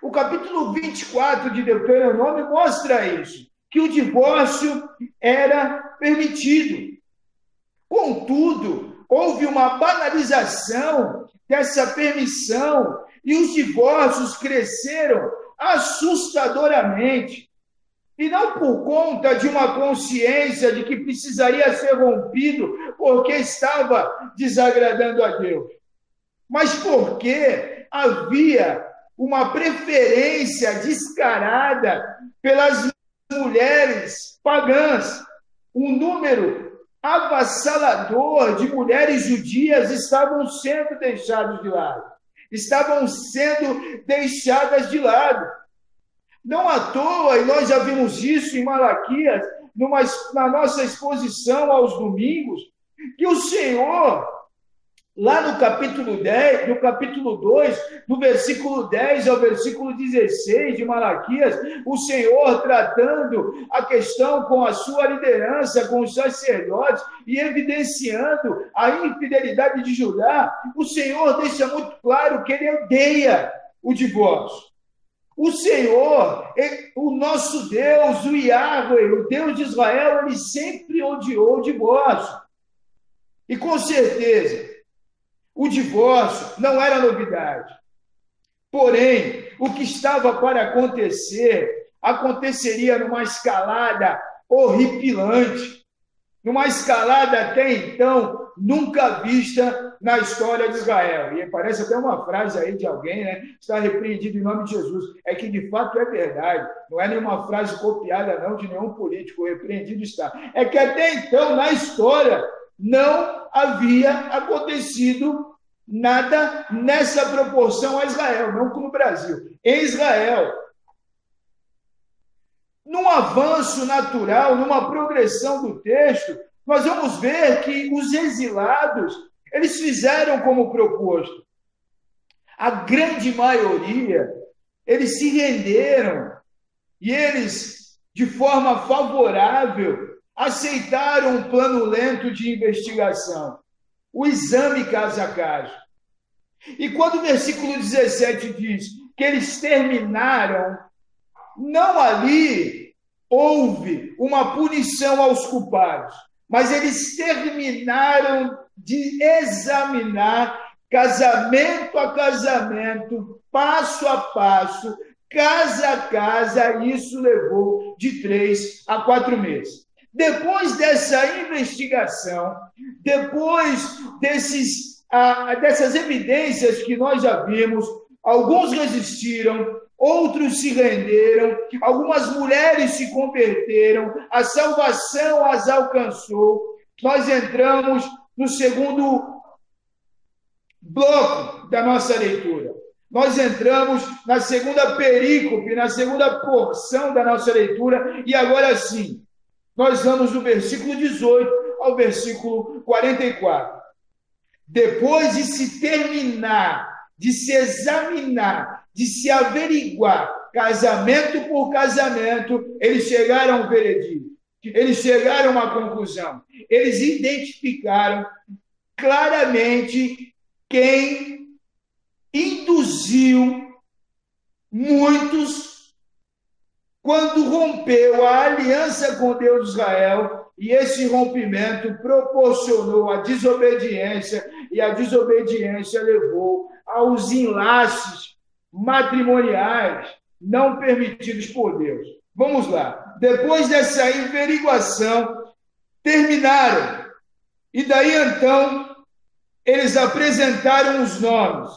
O capítulo 24 de Deuteronômio mostra isso, que o divórcio era permitido. Contudo, houve uma banalização dessa permissão e os divórcios cresceram assustadoramente. E não por conta de uma consciência de que precisaria ser rompido porque estava desagradando a Deus, mas porque havia uma preferência descarada pelas mulheres pagãs. Um número avassalador de mulheres judias estavam sendo deixadas de lado. Não à toa, e nós já vimos isso em Malaquias, na nossa exposição aos domingos, que o Senhor, lá no capítulo 10, no capítulo 2, do versículo 10 ao versículo 16 de Malaquias, o Senhor tratando a questão com a sua liderança, com os sacerdotes, e evidenciando a infidelidade de Judá, o Senhor deixa muito claro que ele odeia o divórcio. O Senhor, o nosso Deus, o Yahweh, o Deus de Israel, ele sempre odiou o divórcio. E com certeza, o divórcio não era novidade. Porém, o que estava para acontecer, aconteceria numa escalada horripilante, numa escalada até então nunca vista na história de Israel. E parece até uma frase aí de alguém, né? Está repreendido em nome de Jesus. É que de fato é verdade. Não é nenhuma frase copiada não de nenhum político. Repreendido está. É que até então, na história, não havia acontecido nada nessa proporção a Israel, não como no Brasil. Em Israel, num avanço natural, numa progressão do texto, nós vamos ver que os exilados, eles fizeram como proposto. A grande maioria, eles se renderam e eles, de forma favorável, aceitaram um plano lento de investigação, o exame caso a caso. E quando o versículo 17 diz que eles terminaram, não ali houve uma punição aos culpados, mas eles terminaram de examinar casamento a casamento, passo a passo, casa a casa, e isso levou de 3 a 4 meses. Depois dessa investigação, depois dessas evidências que nós já vimos, alguns resistiram, outros se renderam, algumas mulheres se converteram, a salvação as alcançou. Nós entramos no segundo bloco da nossa leitura. Nós entramos na segunda perícope, na segunda porção da nossa leitura, e agora sim, nós vamos do versículo 18 ao versículo 44. Depois de se terminar, de se examinar, de se averiguar, casamento por casamento, eles chegaram a um veredito, eles chegaram a uma conclusão, eles identificaram claramente quem induziu muitos quando rompeu a aliança com Deus de Israel, e esse rompimento proporcionou a desobediência, e a desobediência levou aos enlaces matrimoniais não permitidos por Deus. Vamos lá. Depois dessa averiguação, terminaram. E daí então, eles apresentaram os nomes.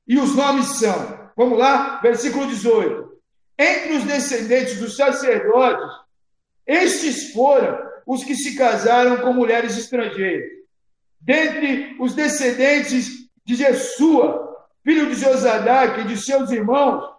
E os nomes são, vamos lá, versículo 18. Entre os descendentes dos sacerdotes, estes foram os que se casaram com mulheres estrangeiras. Dentre os descendentes de Jesua, filho de Josadaque, e de seus irmãos,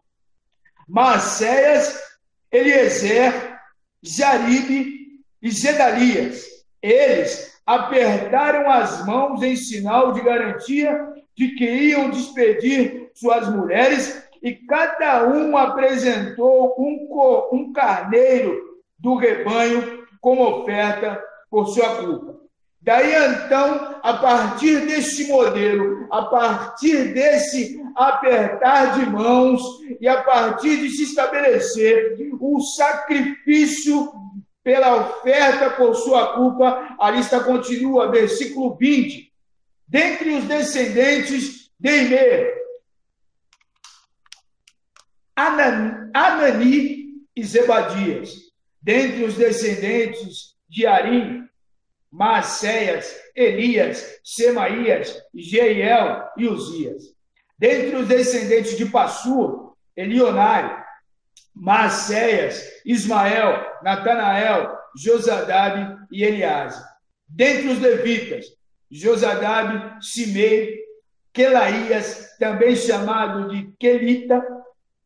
Maacéias, Eliezer, Jaribe e Gedalias. Eles apertaram as mãos em sinal de garantia de que iam despedir suas mulheres, e cada um apresentou um carneiro do rebanho como oferta por sua culpa. Daí, então, a partir desse modelo, a partir desse apertar de mãos e a partir de se estabelecer o sacrifício pela oferta por sua culpa, a lista continua, versículo 20. Dentre os descendentes de Imer, Anani e Zebadias. Dentre os descendentes de Arim, Maacéias, Elias, Semaías, Jeiel e Uzias. Dentre os descendentes de Passur, Elionai, Maacéias, Ismael, Natanael, Josadabe e Eliasa. Dentre os levitas, Josadabe, Simei, Quelaías, também chamado de Quelita,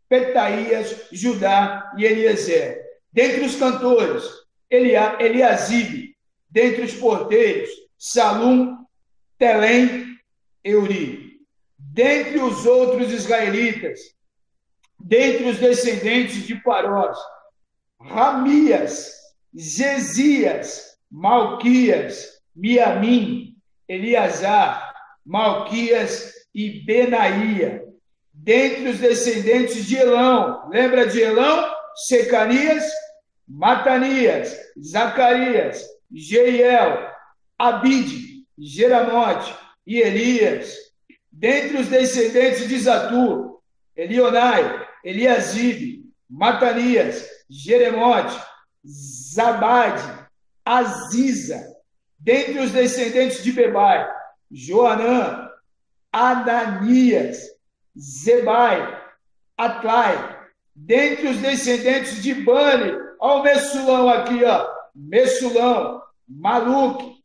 Petaías, Judá e Eliezer. Dentre os cantores, Eliasibe. Dentre os porteiros, Salum, Telém, Euri. Dentre os outros israelitas, dentre os descendentes de Parós, Ramias, Zezias, Malquias, Miamim, Eliasar, Malquias e Benaía. Dentre os descendentes de Elão, lembra de Elão? Secanias, Matanias, Zacarias, Jeiel, Abide, Jeramote e Elias. Dentre os descendentes de Zatur, Elionai, Eliasibe, Matanias, Jeremote, Zabade, Aziza. Dentre os descendentes de Bebai, Joanã, Ananias, Zebai, Atlai. Dentre os descendentes de Bani, olha o Messulão aqui, ó. Messulão, Maluque,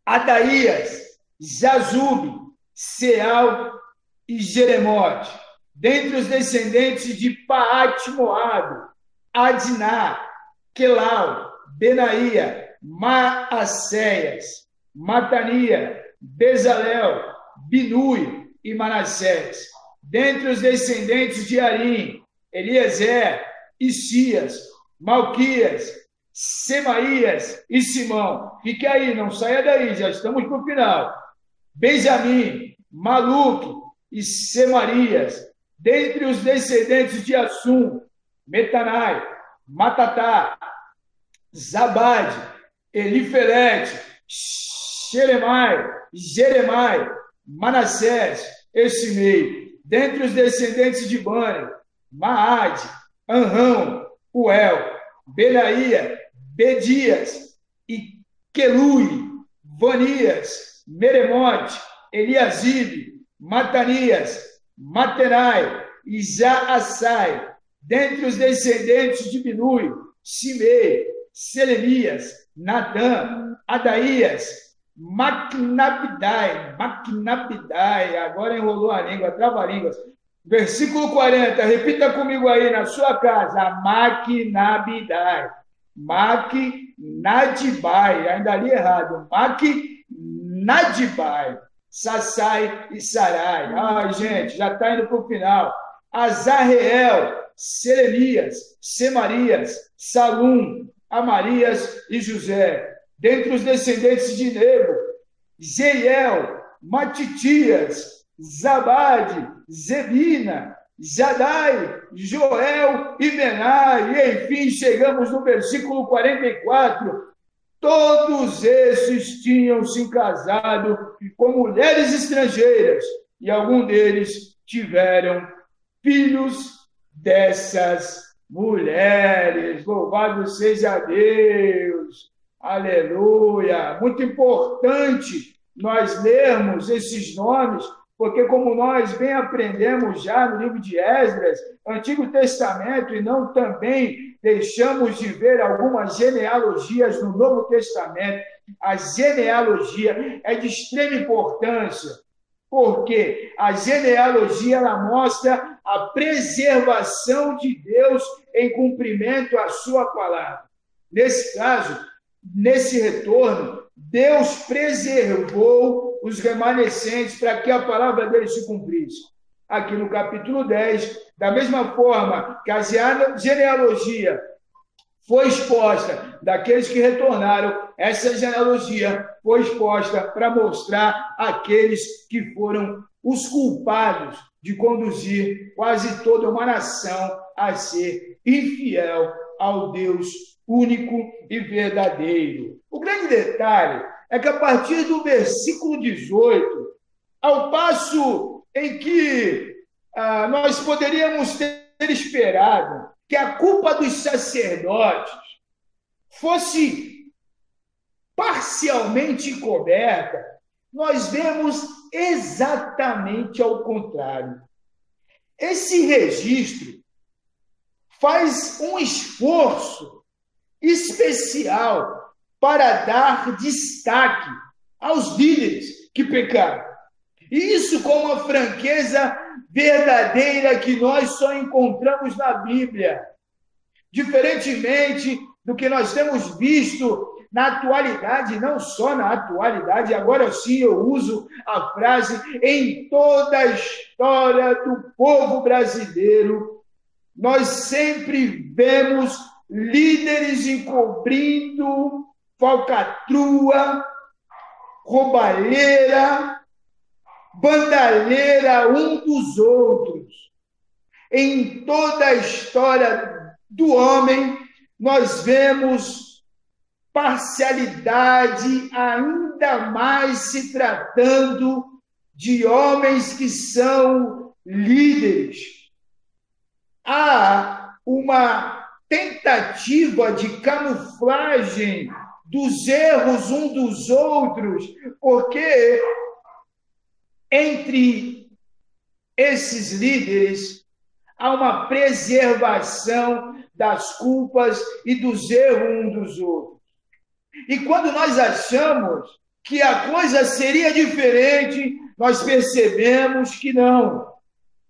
Adaías, Jazube, Seal e Jeremote. Dentre os descendentes de Paate-Moabe, Adiná, Quelau, Benaía, Maacéias, Matania, Bezalel, Binui e Manassés. Dentre os descendentes de Arim, Eliezer, Isias, Malquias, Semaías e Simão. Fique aí, não saia daí, já estamos para o final. Benjamim, Maluque e Semarias. Dentre os descendentes de Assum, Metanai, Matatá, Zabade, Elifelete, Xeremai, Jeremai, Manassés e Simei. Dentre os descendentes de Bani, Maade, Anrão, Uel, Benaía, Bedias e Quelui, Vanias, Meremote, Eliasibe, Matanias, Matenai e Jaassai. Dentre os descendentes de Binui, Simei, Selemias, Natã, Adaías, Maquinabidai, agora enrolou a língua, trava-línguas. Versículo 40, repita comigo aí na sua casa, Maquinabidai, Maquinadibai, ainda li errado, Maquinadibai, Sassai e Sarai. Ai, gente, já está indo para o final. Azarreel, Selemias, Semarias, Salum, Amarias e José. Dentre os descendentes de Nebo, Jeiel, Matitias, Zabade, Zebina, Jadai, Joel e Benai. E, enfim, chegamos no versículo 44. Todos esses tinham se casado com mulheres estrangeiras e alguns deles tiveram filhos dessas mulheres. Louvado seja Deus! Aleluia! Muito importante nós lermos esses nomes, porque como nós bem aprendemos já no livro de Esdras, Antigo Testamento, e não também deixamos de ver algumas genealogias no Novo Testamento, a genealogia é de extrema importância, porque a genealogia ela mostra a preservação de Deus em cumprimento à sua palavra. Nesse caso, nesse retorno, Deus preservou os remanescentes para que a palavra dele se cumprisse. Aqui no capítulo 10, da mesma forma que a genealogia foi exposta daqueles que retornaram, essa genealogia foi exposta para mostrar aqueles que foram os culpados de conduzir quase toda uma nação a ser infiel ao Deus único e verdadeiro. O grande detalhe é que a partir do versículo 18, ao passo em que nós poderíamos ter esperado que a culpa dos sacerdotes fosse parcialmente coberta, nós vemos exatamente ao contrário. Esse registro faz um esforço especial para dar destaque aos líderes que pecaram. E isso com uma franqueza verdadeira que nós só encontramos na Bíblia. Diferentemente do que nós temos visto na atualidade, não só na atualidade, agora sim eu uso a frase em toda a história do povo brasileiro, nós sempre vemos líderes encobrindo falcatrua, roubalheira, bandalheira um dos outros. Em toda a história do homem, nós vemos parcialidade, ainda mais se tratando de homens que são líderes. Há uma tentativa de camuflagem dos erros um dos outros, porque entre esses líderes há uma preservação das culpas e dos erros um dos outros. E quando nós achamos que a coisa seria diferente, nós percebemos que não,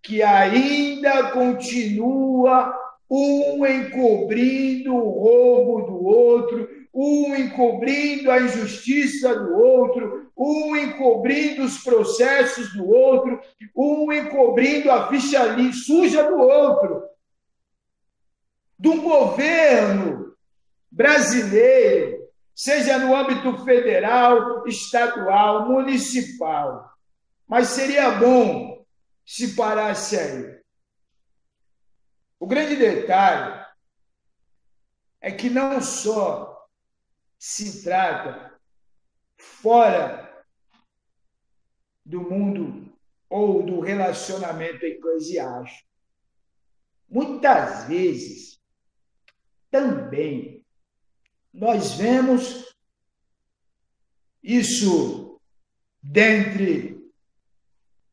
que ainda continua um encobrindo o roubo do outro, um encobrindo a injustiça do outro, um encobrindo os processos do outro, um encobrindo a ficha suja do outro. Do governo brasileiro, seja no âmbito federal, estadual, municipal. Mas seria bom se parasse aí. O grande detalhe é que não só se trata fora do mundo ou do relacionamento eclesiástico. Muitas vezes, também, nós vemos isso dentre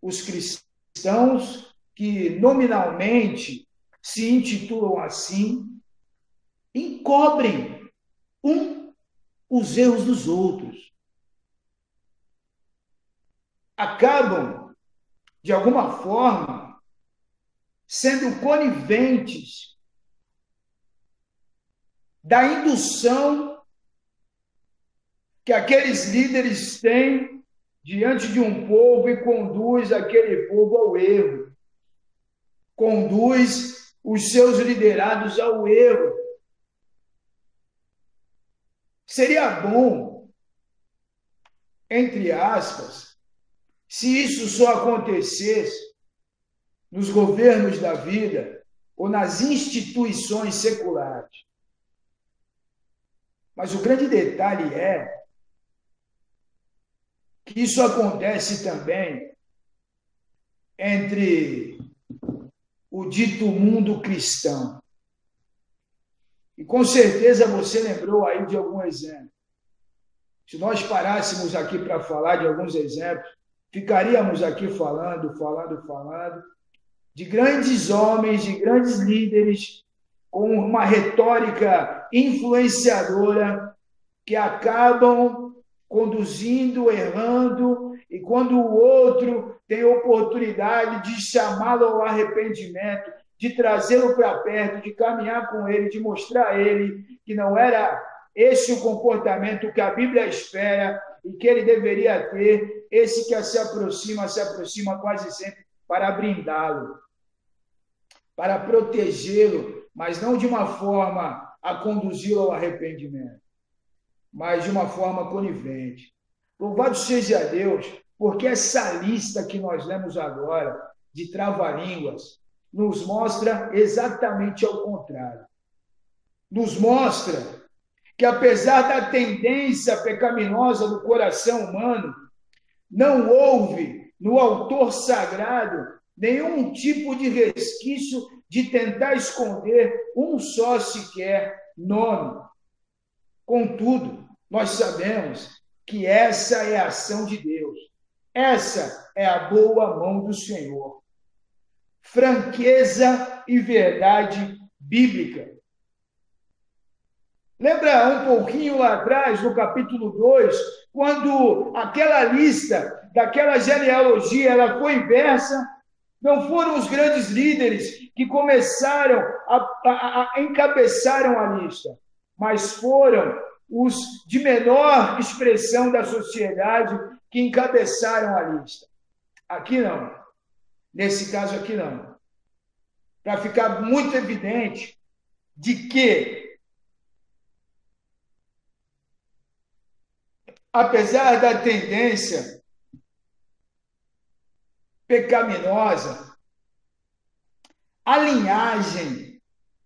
os cristãos que nominalmente se intitulam assim, encobrem os erros dos outros. Acabam, de alguma forma, sendo coniventes da indução que aqueles líderes têm diante de um povo e conduz aquele povo ao erro. Conduz os seus liderados ao erro. Seria bom, entre aspas, se isso só acontecesse nos governos da vida ou nas instituições seculares. Mas o grande detalhe é que isso acontece também entre o dito mundo cristão. E com certeza você lembrou aí de algum exemplo. Se nós parássemos aqui para falar de alguns exemplos, ficaríamos aqui falando de grandes homens, de grandes líderes, com uma retórica influenciadora, que acabam conduzindo, errando, e quando o outro tem oportunidade de chamá-lo ao arrependimento, de trazê-lo para perto, de caminhar com ele, de mostrar a ele que não era esse o comportamento que a Bíblia espera e que ele deveria ter, esse que se aproxima quase sempre para brindá-lo, para protegê-lo, mas não de uma forma a conduzi-lo ao arrependimento, mas de uma forma conivente. Louvado seja Deus, porque essa lista que nós lemos agora, de trava-línguas, nos mostra exatamente ao contrário. Nos mostra que, apesar da tendência pecaminosa do coração humano, não houve no autor sagrado nenhum tipo de resquício de tentar esconder um só sequer nome. Contudo, nós sabemos que essa é a ação de Deus. Essa é a boa mão do Senhor. Franqueza e verdade bíblica. Lembra um pouquinho lá atrás, no capítulo 2, quando aquela lista daquela genealogia ela foi inversa? Não foram os grandes líderes que começaram a encabeçaram a lista, mas foram os de menor expressão da sociedade que encabeçaram a lista. Aqui não. Nesse caso aqui não. Para ficar muito evidente de que, apesar da tendência pecaminosa, a linhagem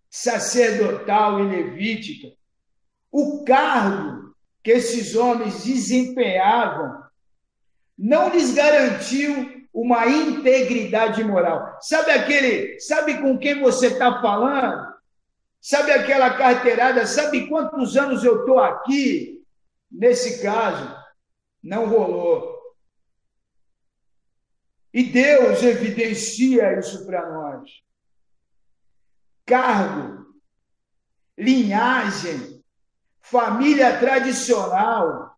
sacerdotal e levítica, o cargo que esses homens desempenhavam, não lhes garantiu uma integridade moral. Sabe com quem você está falando? Sabe aquela carteirada? Sabe quantos anos eu estou aqui? Nesse caso, não rolou. E Deus evidencia isso para nós. Cargo, linhagem, família tradicional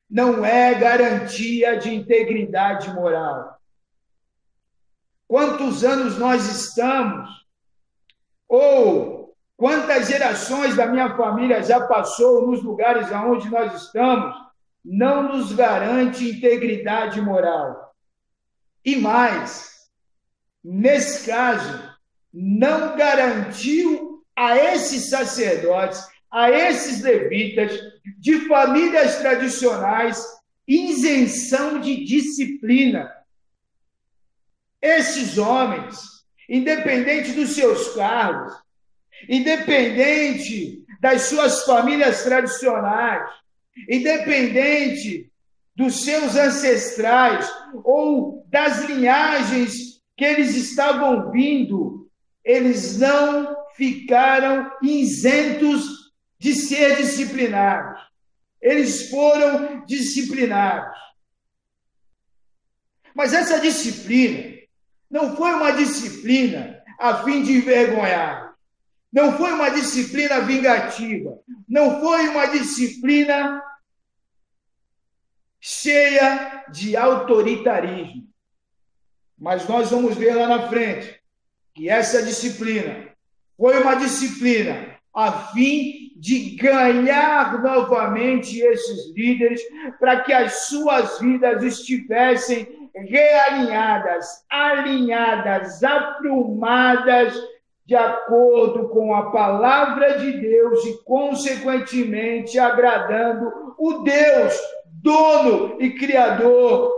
não é garantia de integridade moral. Quantos anos nós estamos, ou quantas gerações da minha família já passou nos lugares aonde nós estamos, não nos garante integridade moral. E mais, nesse caso, não garantiu a esses sacerdotes, a esses levitas, de famílias tradicionais, isenção de disciplina. Esses homens, independente dos seus cargos, independente das suas famílias tradicionais, independente dos seus ancestrais ou das linhagens que eles estavam vindo, eles não ficaram isentos de ser disciplinados. Eles foram disciplinados. Mas essa disciplina não foi uma disciplina a fim de envergonhar. Não foi uma disciplina vingativa. Não foi uma disciplina cheia de autoritarismo. Mas nós vamos ver lá na frente que essa disciplina foi uma disciplina a fim de ganhar novamente esses líderes para que as suas vidas estivessem realinhadas, alinhadas, aprumadas de acordo com a palavra de Deus e, consequentemente, agradando o Deus, dono e criador,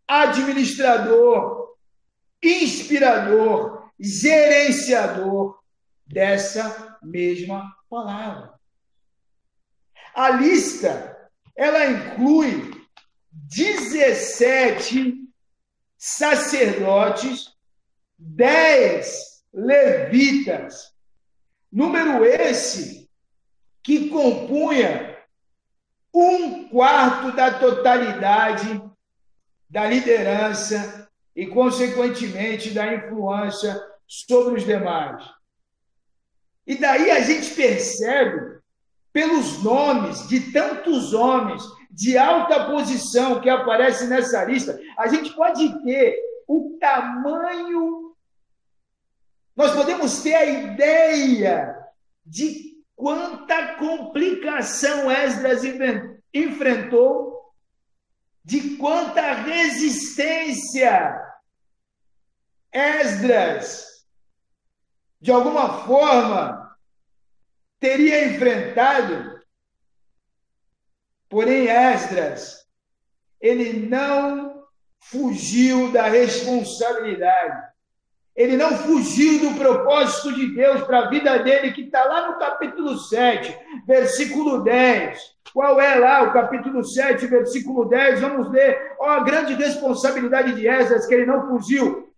administrador, inspirador, gerenciador dessa mesma palavra. A lista, ela inclui 17 sacerdotes, 10 levitas, número esse que compunha 1/4 da totalidade da liderança e, consequentemente, da influência sobre os demais. E daí a gente percebe, pelos nomes de tantos homens de alta posição que aparecem nessa lista, a gente pode ter o tamanho, nós podemos ter a ideia de quanta complicação Esdras enfrentou, de quanta resistência Esdras, de alguma forma, teria enfrentado. Porém, Esdras, ele não fugiu da responsabilidade. Ele não fugiu do propósito de Deus para a vida dele, que está lá no capítulo 7, versículo 10. Qual é lá o capítulo 7, versículo 10? Vamos ler. A grande responsabilidade de Esdras, que ele não fugiu.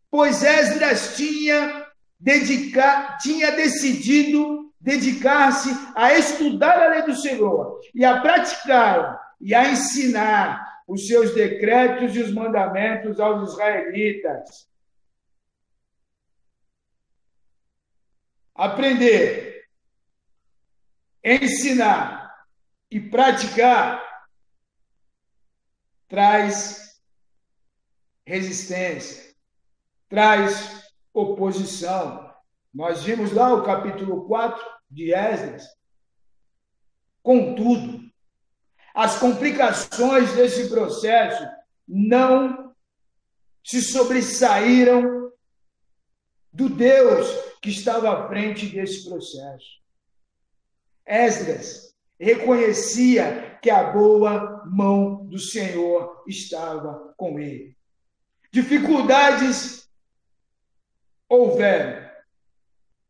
Pois Esdras tinha decidido dedicar-se a estudar a lei do Senhor e a praticá-la e a ensinar os seus decretos e os mandamentos aos israelitas. Aprender, ensinar e praticar traz resistência, traz oposição. Nós vimos lá o capítulo 4 de Esdras. Contudo, as complicações desse processo não se sobressaíram do Deus que estava à frente desse processo. Esdras reconhecia que a boa mão do Senhor estava com ele. Dificuldades houveram.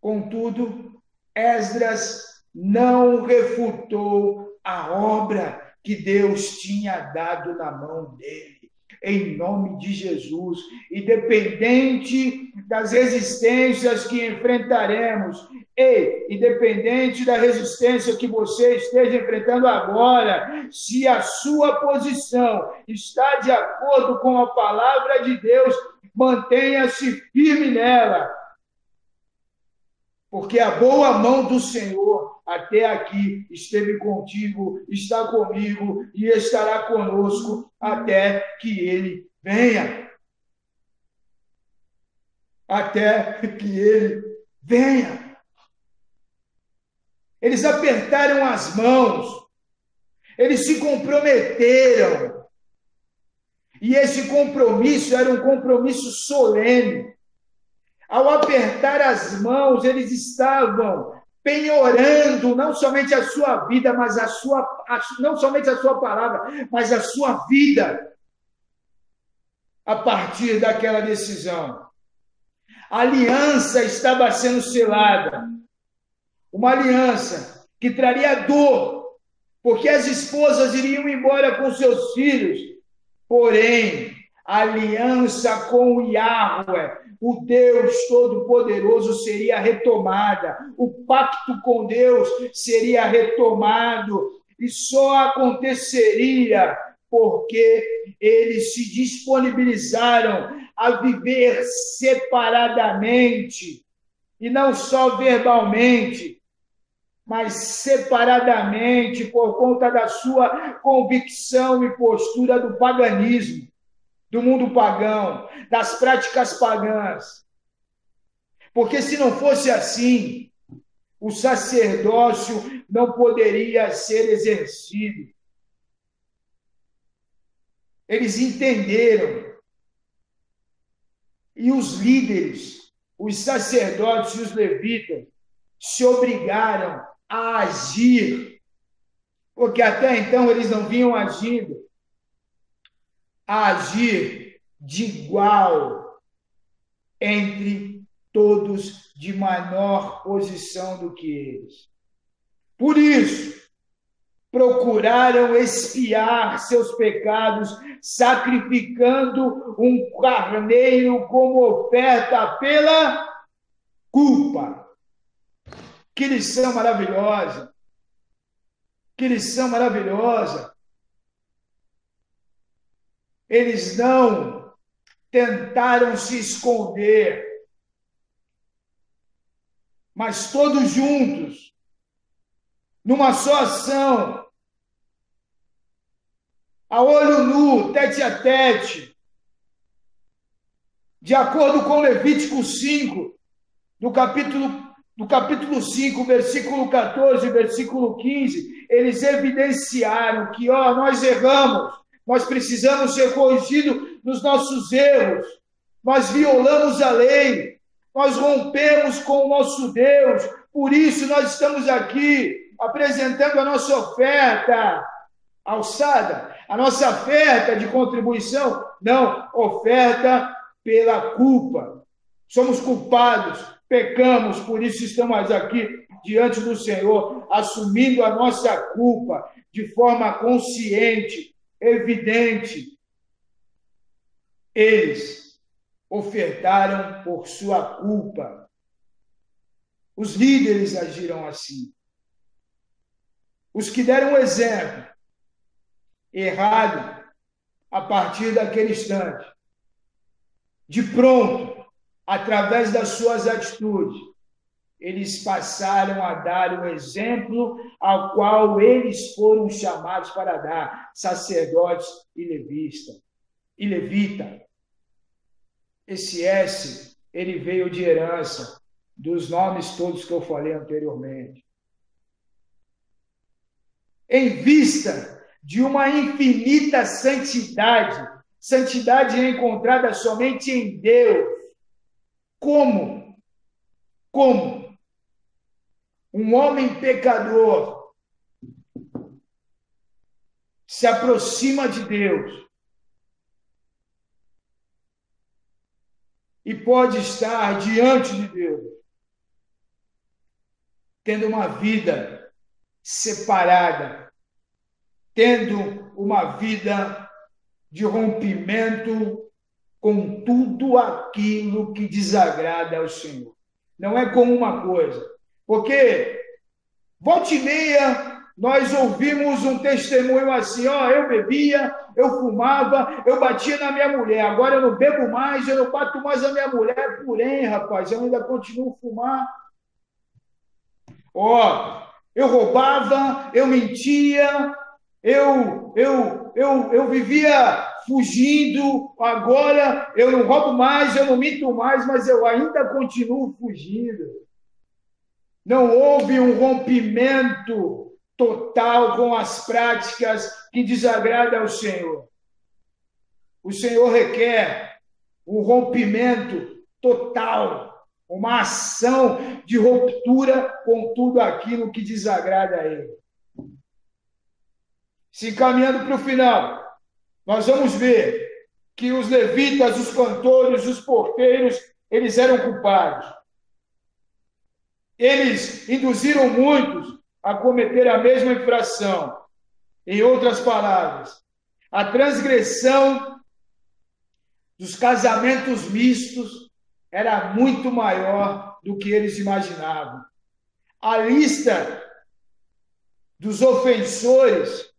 Contudo, Esdras não refutou a obra que Deus tinha dado na mão dele. Em nome de Jesus, independente das resistências que enfrentaremos, e independente da resistência que você esteja enfrentando agora, se a sua posição está de acordo com a palavra de Deus, mantenha-se firme nela, porque a boa mão do Senhor até aqui esteve contigo, está comigo e estará conosco até que Ele venha. Até que Ele venha. Eles apertaram as mãos, eles se comprometeram, e esse compromisso era um compromisso solene. Ao apertar as mãos, eles estavam penhorando não somente a sua vida, mas não somente a sua palavra, mas a sua vida a partir daquela decisão. A aliança estava sendo selada. Uma aliança que traria dor, porque as esposas iriam embora com seus filhos. Porém, a aliança com o Yahweh, o Deus Todo-Poderoso, seria retomada. O pacto com Deus seria retomado. E só aconteceria porque eles se disponibilizaram a viver separadamente. E não só verbalmente, mas separadamente por conta da sua convicção e postura do paganismo, do mundo pagão, das práticas pagãs. Porque se não fosse assim, o sacerdócio não poderia ser exercido. Eles entenderam. E os líderes, os sacerdotes e os levitas se obrigaram a agir, porque até então eles não vinham agindo, a agir de igual entre todos de menor posição do que eles. Por isso, procuraram expiar seus pecados, sacrificando um carneiro como oferta pela culpa. Que lição maravilhosa! Que lição maravilhosa! Eles não tentaram se esconder, mas todos juntos, numa só ação, a olho nu, tete a tete, de acordo com Levítico 5, do capítulo 5, versículo 14, versículo 15, eles evidenciaram que, nós erramos, nós precisamos ser corrigidos nos nossos erros, nós violamos a lei, nós rompemos com o nosso Deus, por isso nós estamos aqui apresentando a nossa oferta alçada, a nossa oferta de contribuição, não, oferta pela culpa. Somos culpados, pecamos, por isso estamos aqui diante do Senhor, assumindo a nossa culpa de forma consciente, evidente. Eles ofertaram por sua culpa. Os líderes agiram assim. Os que deram o exemplo errado a partir daquele instante. De pronto, através das suas atitudes, eles passaram a dar o exemplo ao qual eles foram chamados para dar, sacerdotes e levita. Esse S, ele veio de herança dos nomes todos que eu falei anteriormente. Em vista de uma infinita santidade, santidade é encontrada somente em Deus. Como um homem pecador se aproxima de Deus e pode estar diante de Deus, tendo uma vida separada, tendo uma vida de rompimento com tudo aquilo que desagrada ao Senhor. Não é como uma coisa, porque volta e meia nós ouvimos um testemunho assim, eu bebia, eu fumava, eu batia na minha mulher, agora eu não bebo mais, eu não bato mais na minha mulher, porém, rapaz, eu ainda continuo a fumar. Eu roubava, eu mentia, eu vivia fugindo, agora eu não roubo mais, eu não minto mais, mas eu ainda continuo fugindo. Não houve um rompimento total com as práticas que desagradam ao Senhor. O Senhor requer um rompimento total, uma ação de ruptura com tudo aquilo que desagrada a Ele. Se encaminhando para o final, nós vamos ver que os levitas, os cantores, os porteiros, eles eram culpados. Eles induziram muitos a cometer a mesma infração. Em outras palavras, a transgressão dos casamentos mistos era muito maior do que eles imaginavam. A lista dos ofensores,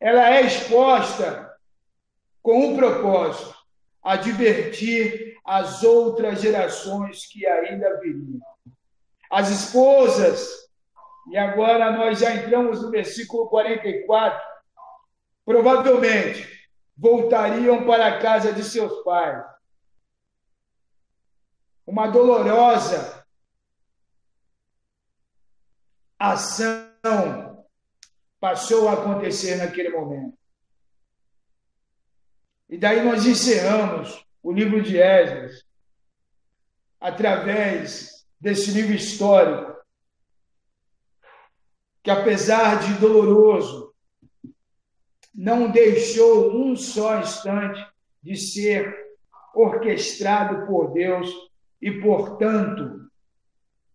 ela é exposta com um propósito: advertir as outras gerações que ainda viriam. As esposas, e agora nós já entramos no versículo 44, provavelmente voltariam para a casa de seus pais. Uma dolorosa ação passou a acontecer naquele momento. E daí nós encerramos o livro de Esdras através desse livro histórico, que apesar de doloroso, não deixou um só instante de ser orquestrado por Deus e, portanto,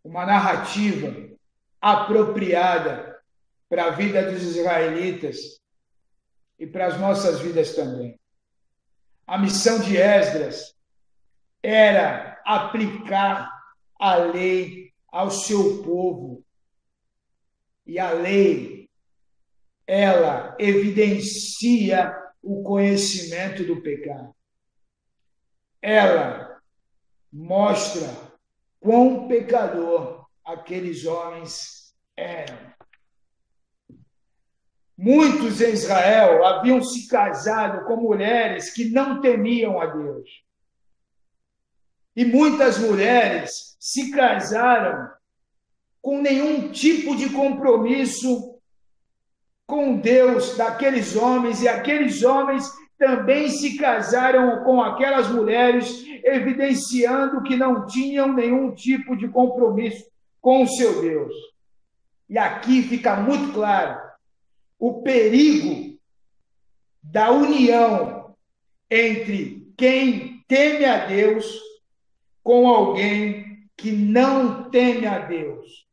uma narrativa apropriada para a vida dos israelitas e para as nossas vidas também. A missão de Esdras era aplicar a lei ao seu povo. E a lei ela evidencia o conhecimento do pecado. Ela mostra quão pecador aqueles homens eram. Muitos em Israel haviam se casado com mulheres que não temiam a Deus. E muitas mulheres se casaram com nenhum tipo de compromisso com Deus daqueles homens, e aqueles homens também se casaram com aquelas mulheres, evidenciando que não tinham nenhum tipo de compromisso com o seu Deus. E aqui fica muito claro o perigo da união entre quem teme a Deus com alguém que não teme a Deus.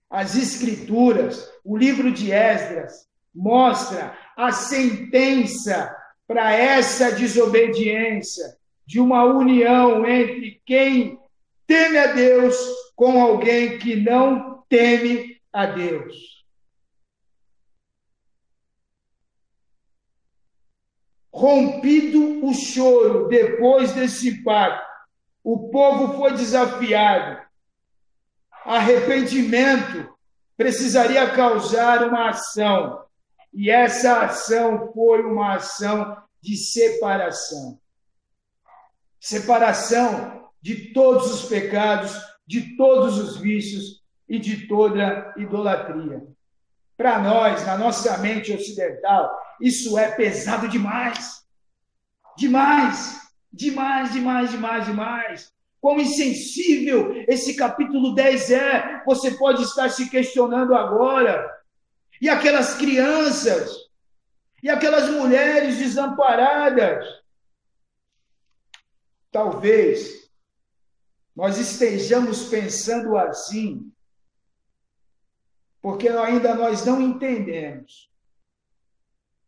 As Escrituras, o livro de Esdras, mostra a sentença para essa desobediência, de uma união entre quem teme a Deus com alguém que não teme a Deus. Rompido o choro depois desse pacto, o povo foi desafiado. Arrependimento precisaria causar uma ação, e essa ação foi uma ação de separação. Separação de todos os pecados, de todos os vícios e de toda idolatria. Para nós, na nossa mente ocidental, isso é pesado demais. Demais, demais, demais, demais, demais. Quão insensível esse capítulo 10 é, você pode estar se questionando agora. E aquelas crianças, e aquelas mulheres desamparadas. Talvez nós estejamos pensando assim, porque ainda nós não entendemos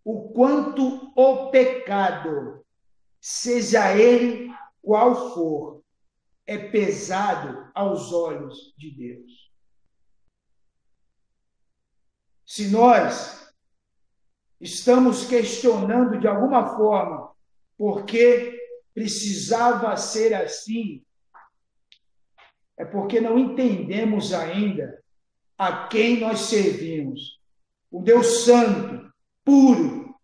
o quanto o pecado, seja ele qual for, é pesado aos olhos de Deus. Se nós estamos questionando de alguma forma por que precisava ser assim, é porque não entendemos ainda a quem nós servimos. O Deus Santo, puro,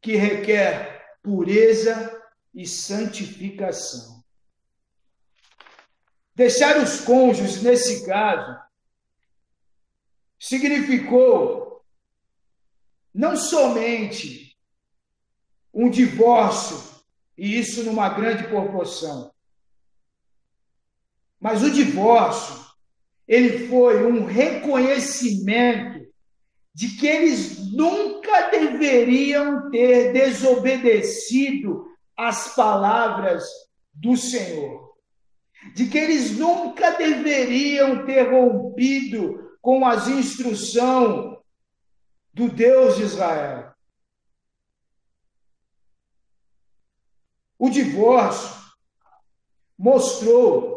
que requer pureza e santificação. Deixar os cônjuges, nesse caso, significou não somente um divórcio, e isso numa grande proporção, mas o divórcio, ele foi um reconhecimento de que eles nunca deveriam ter desobedecido às palavras do Senhor, de que eles nunca deveriam ter rompido com as instruções do Deus de Israel. O divórcio mostrou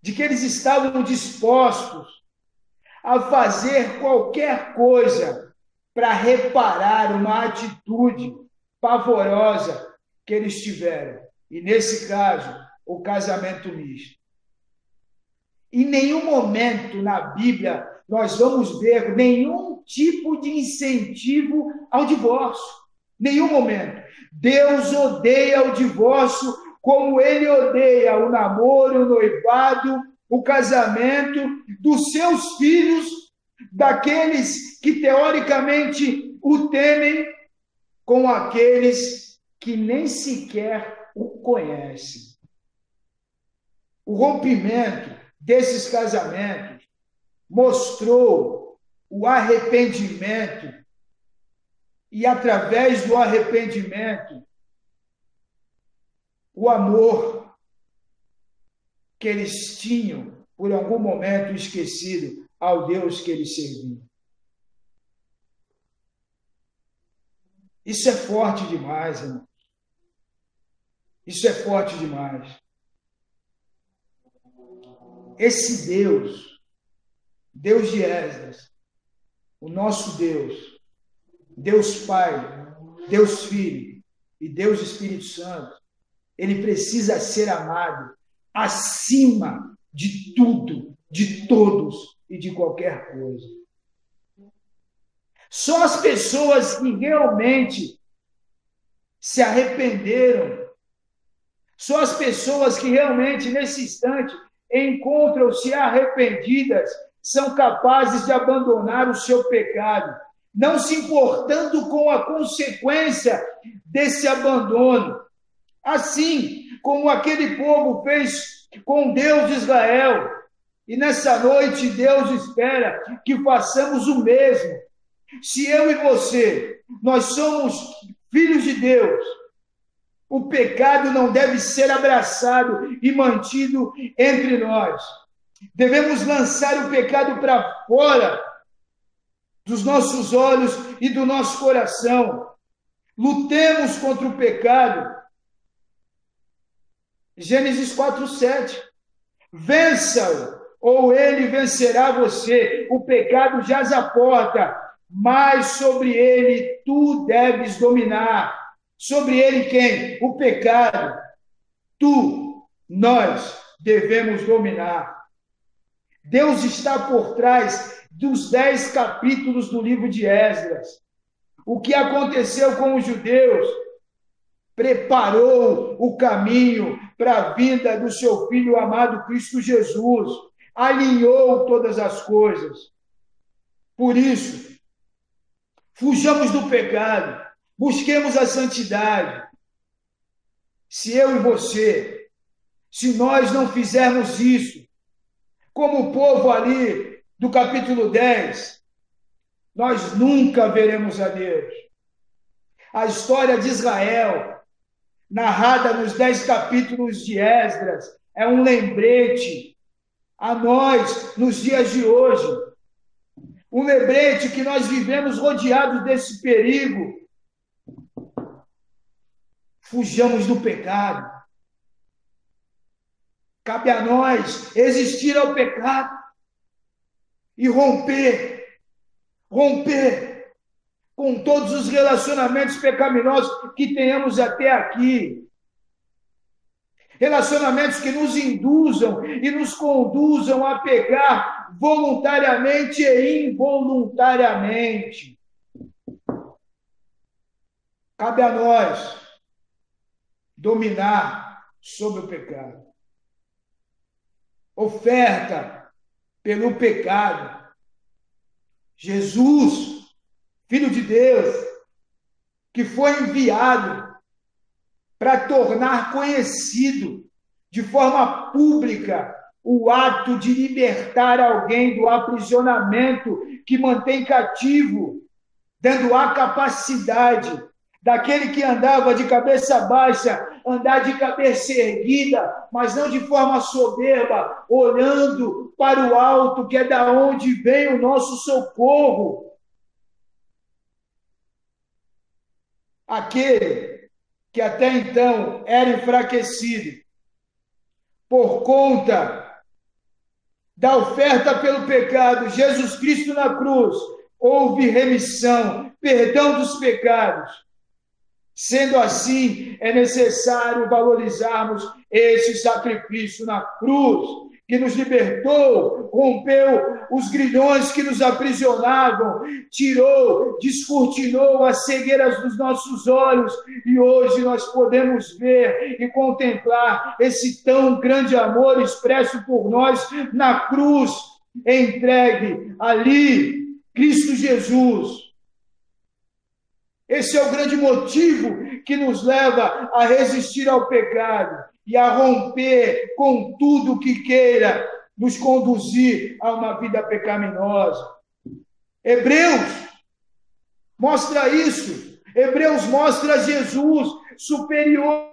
de que eles estavam dispostos a fazer qualquer coisa para reparar uma atitude pavorosa que eles tiveram. E, nesse caso, o casamento misto. Em nenhum momento na Bíblia nós vamos ver nenhum tipo de incentivo ao divórcio. Nenhum momento. Deus odeia o divórcio como ele odeia o namoro, o noivado, o casamento dos seus filhos, daqueles que teoricamente o temem, com aqueles que nem sequer o conhecem. O rompimento desses casamentos mostrou o arrependimento, e através do arrependimento, o amor que eles tinham, por algum momento esquecido, ao Deus que eles serviam. Isso é forte demais, irmão. Isso é forte demais. Esse Deus, Deus de Esdras, o nosso Deus, Deus Pai, Deus Filho e Deus Espírito Santo, ele precisa ser amado acima de tudo, de todos e de qualquer coisa. Só as pessoas que realmente se arrependeram, só as pessoas que realmente, nesse instante, encontram-se arrependidas, são capazes de abandonar o seu pecado, não se importando com a consequência desse abandono. Assim como aquele povo fez com Deus de Israel. E nessa noite Deus espera que façamos o mesmo. Se eu e você, nós somos filhos de Deus, o pecado não deve ser abraçado e mantido entre nós. Devemos lançar o pecado para fora dos nossos olhos e do nosso coração. Lutemos contra o pecado. Gênesis 4:7. Vença-o, ou ele vencerá você. O pecado jaz à porta, mas sobre ele tu deves dominar. Sobre ele quem? O pecado. Tu, nós devemos dominar. Deus está por trás dos 10 capítulos do livro de Esdras. O que aconteceu com os judeus preparou o caminho para a vinda do seu Filho amado Cristo Jesus. Alinhou todas as coisas. Por isso, fujamos do pecado. Busquemos a santidade. Se eu e você, se nós não fizermos isso, como o povo ali do capítulo 10, nós nunca veremos a Deus. A história de Israel, narrada nos 10 capítulos de Esdras, é um lembrete a nós nos dias de hoje. Um lembrete que nós vivemos rodeados desse perigo. Fujamos do pecado. Cabe a nós resistir ao pecado e romper com todos os relacionamentos pecaminosos que tenhamos até aqui. Relacionamentos que nos induzam e nos conduzam a pecar voluntariamente e involuntariamente. Cabe a nós dominar sobre o pecado. Oferta pelo pecado. Jesus, Filho de Deus, que foi enviado para tornar conhecido de forma pública o ato de libertar alguém do aprisionamento que mantém cativo, dando a capacidade daquele que andava de cabeça baixa, andar de cabeça erguida, mas não de forma soberba, olhando para o alto, que é da onde vem o nosso socorro. Aquele que até então era enfraquecido, por conta da oferta pelo pecado, Jesus Cristo na cruz, houve remissão, perdão dos pecados. Sendo assim, é necessário valorizarmos esse sacrifício na cruz, que nos libertou, rompeu os grilhões que nos aprisionavam, tirou, descortinou as cegueiras dos nossos olhos, e hoje nós podemos ver e contemplar esse tão grande amor expresso por nós na cruz, entregue ali, Cristo Jesus. Esse é o grande motivo que nos leva a resistir ao pecado e a romper com tudo que queira nos conduzir a uma vida pecaminosa. Hebreus mostra isso. Hebreus mostra Jesus superior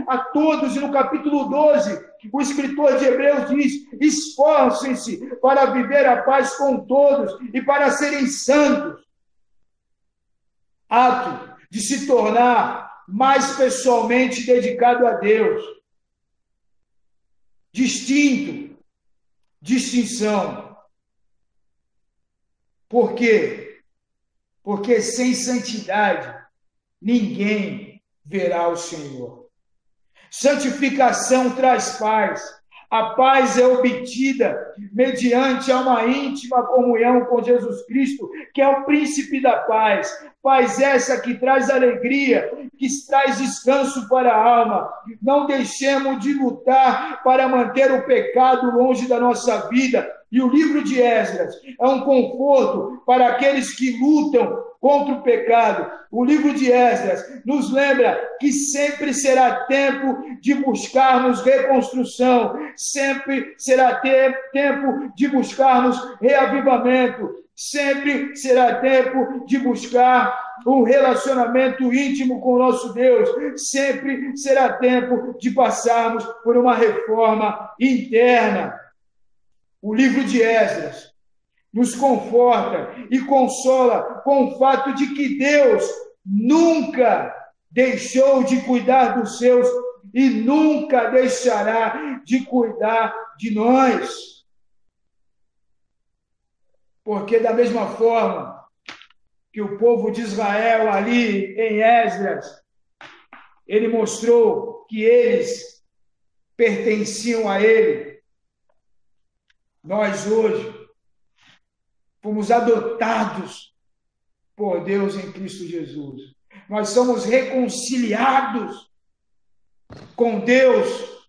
a todos. E no capítulo 12, o escritor de Hebreus diz: esforcem-se para viver a paz com todos e para serem santos. Ato de se tornar mais pessoalmente dedicado a Deus. Distinção. Por quê? Porque sem santidade ninguém verá o Senhor. Santificação traz paz. A paz é obtida mediante uma íntima comunhão com Jesus Cristo, que é o príncipe da paz. Paz essa que traz alegria, que traz descanso para a alma. Não deixemos de lutar para manter o pecado longe da nossa vida. E o livro de Esdras é um conforto para aqueles que lutam contra o pecado. O livro de Esdras nos lembra que sempre será tempo de buscarmos reconstrução, sempre será tempo de buscarmos reavivamento, sempre será tempo de buscar um relacionamento íntimo com o nosso Deus, sempre será tempo de passarmos por uma reforma interna. O livro de Esdras nos conforta e consola com o fato de que Deus nunca deixou de cuidar dos seus e nunca deixará de cuidar de nós. Porque da mesma forma que o povo de Israel ali em Esdras, ele mostrou que eles pertenciam a ele, nós hoje fomos adotados por Deus em Cristo Jesus. Nós somos reconciliados com Deus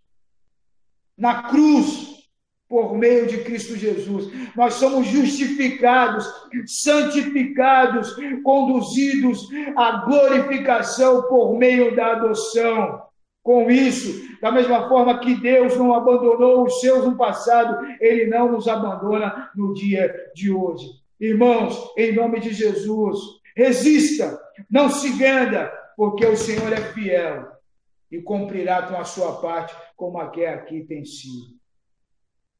na cruz por meio de Cristo Jesus. Nós somos justificados, santificados, conduzidos à glorificação por meio da adoção. Com isso, da mesma forma que Deus não abandonou os seus no passado, Ele não nos abandona no dia de hoje. Irmãos, em nome de Jesus, resista, não se venda, porque o Senhor é fiel e cumprirá com a sua parte, como até aqui tem sido.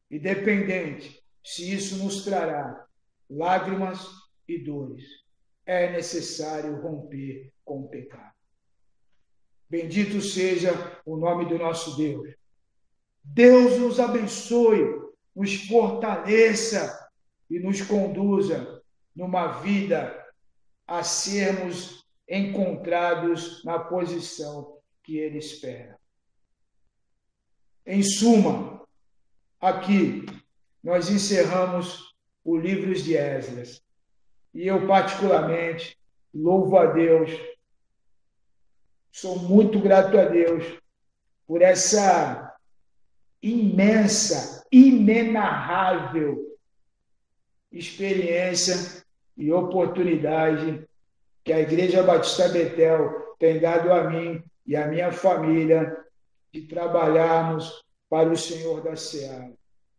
Independente se isso nos trará lágrimas e dores, é necessário romper com o pecado. Bendito seja o nome do nosso Deus. Deus nos abençoe, nos fortaleça e nos conduza numa vida a sermos encontrados na posição que Ele espera. Em suma, aqui nós encerramos o livro de Esdras. E eu, particularmente, louvo a Deus, sou muito grato a Deus por essa imensa, inenarrável experiência e oportunidade que a Igreja Batista Betel tem dado a mim e à minha família de trabalharmos para o Senhor da Seara.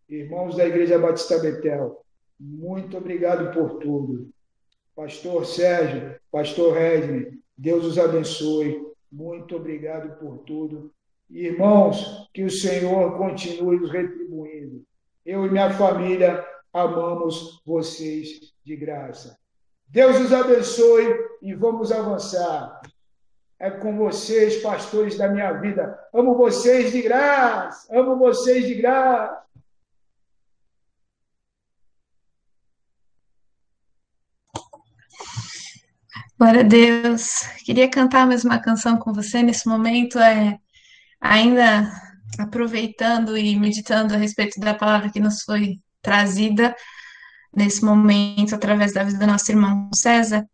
Irmãos da Igreja Batista Betel, muito obrigado por tudo. Pastor Sérgio, Pastor Redney, Deus os abençoe. Muito obrigado por tudo. Irmãos, que o Senhor continue nos retribuindo. Eu e minha família amamos vocês de graça. Deus os abençoe e vamos avançar. É com vocês, pastores da minha vida. Amo vocês de graça. Amo vocês de graça. Glória a Deus. Queria cantar mais uma canção com você nesse momento, ainda aproveitando e meditando a respeito da palavra que nos foi trazida nesse momento através da vida do nosso irmão César,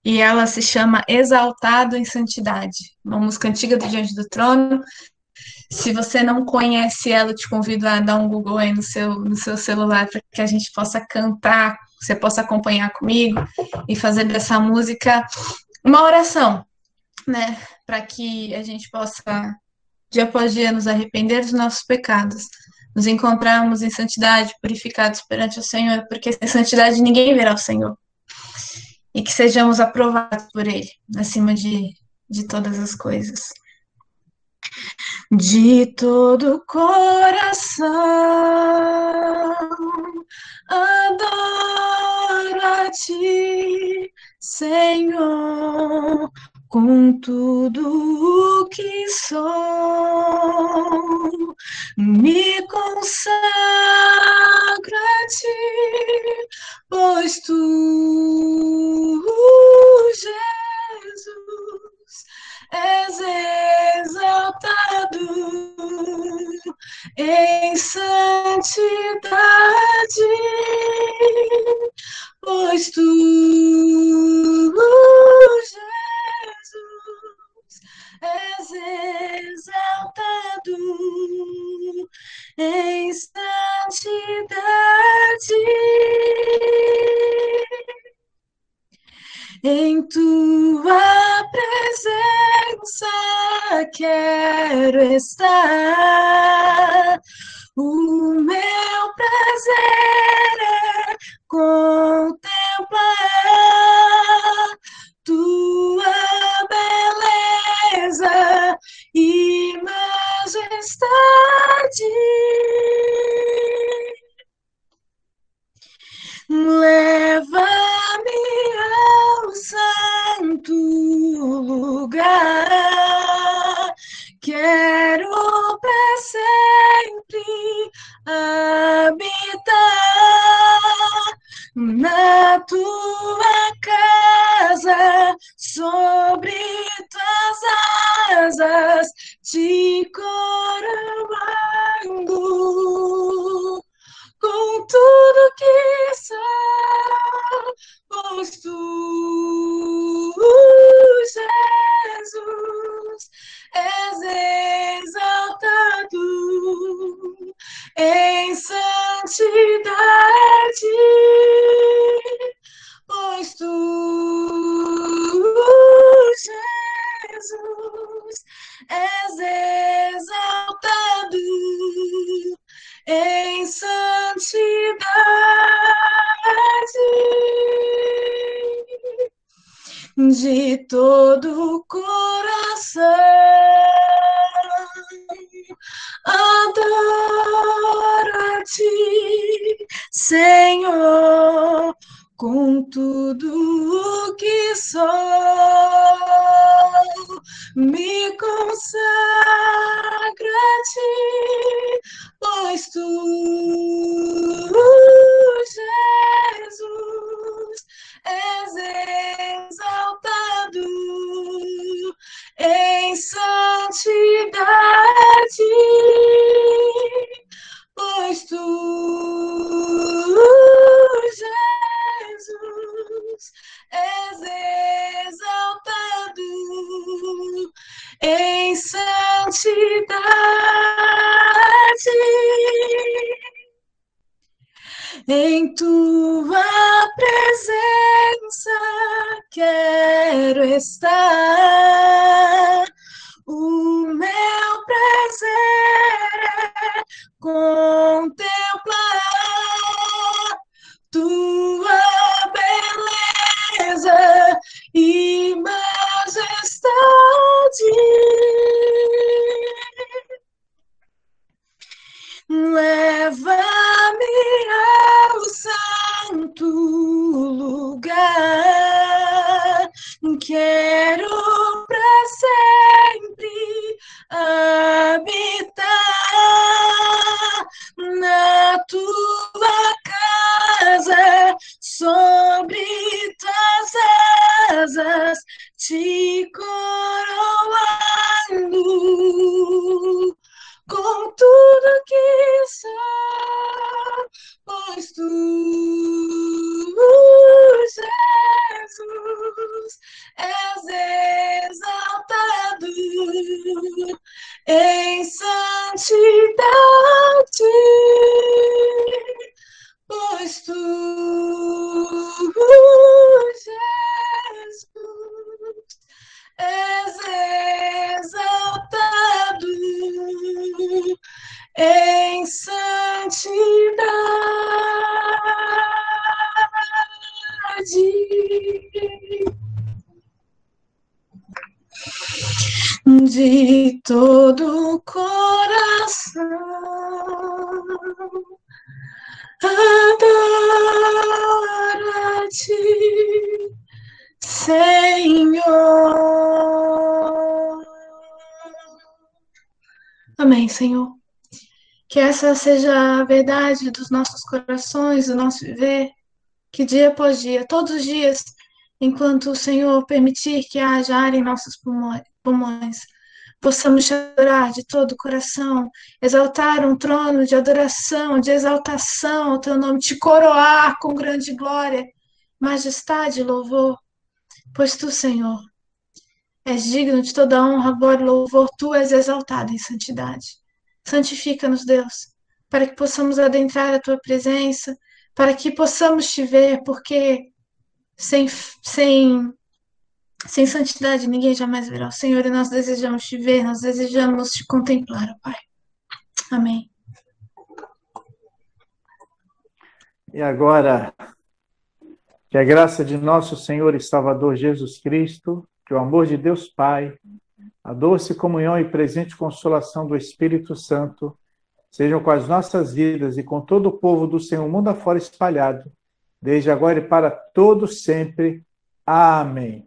e ela se chama Exaltado em Santidade, uma música antiga do Diante do Trono. Se você não conhece ela, eu te convido a dar um Google aí no seu celular para que a gente possa cantar, você possa acompanhar comigo e fazer dessa música uma oração, né? Para que a gente possa, dia após dia, nos arrepender dos nossos pecados, nos encontrarmos em santidade, purificados perante o Senhor, porque sem santidade ninguém verá o Senhor. E que sejamos aprovados por Ele, acima de todas as coisas. De todo o coração, adoro a Ti, Senhor, com tudo o que sou, me consagro a ti, pois tu, Jesus, és exaltado em santidade, pois tu, Jesus, és exaltado em santidade. Em tua presença quero estar. O meu prazer é contemplar tua beleza e majestade. Leva-me ao santo lugar, quero para sempre habitar na tua casa, sobre tuas asas, te coroando com tudo que sou, pois tu, Jesus, és exaltado em santidade, pois tu, Jesus, és exaltado em santidade. De todo o coração adoro a ti, Senhor, com tudo o que sou, me consagro a ti, pois tu, Jesus, és exaltado em santidade, pois tu, Jesus, és exaltado em santidade. Em tua presença quero estar. O meu prazer é contemplar tua beleza e majestade. Leva-me ao santo lugar, quero para sempre habitar na tua casa, sobre tuas asas, te coroando com tudo que sou, pois tu, Jesus, és exaltado em santidade, pois tu, Jesus, és exaltado em santidade. De todo o coração adoro a ti, Senhor. Amém, Senhor. Que essa seja a verdade dos nossos corações, do nosso viver, que dia após dia, todos os dias, enquanto o Senhor permitir que haja ar em nossos pulmões, possamos te adorar de todo o coração, exaltar um trono de adoração, de exaltação ao teu nome, te coroar com grande glória, majestade e louvor, pois tu, Senhor, és digno de toda honra, glória e louvor, tu és exaltado em santidade. Santifica-nos, Deus, para que possamos adentrar a tua presença, para que possamos te ver, porque sem santidade ninguém jamais verá o Senhor, e nós desejamos te ver, nós desejamos te contemplar, ó Pai. Amém. E agora, que a graça de nosso Senhor e Salvador Jesus Cristo, que o amor de Deus Pai, a doce comunhão e presente consolação do Espírito Santo sejam com as nossas vidas e com todo o povo do Senhor, mundo afora espalhado, desde agora e para todos sempre. Amém.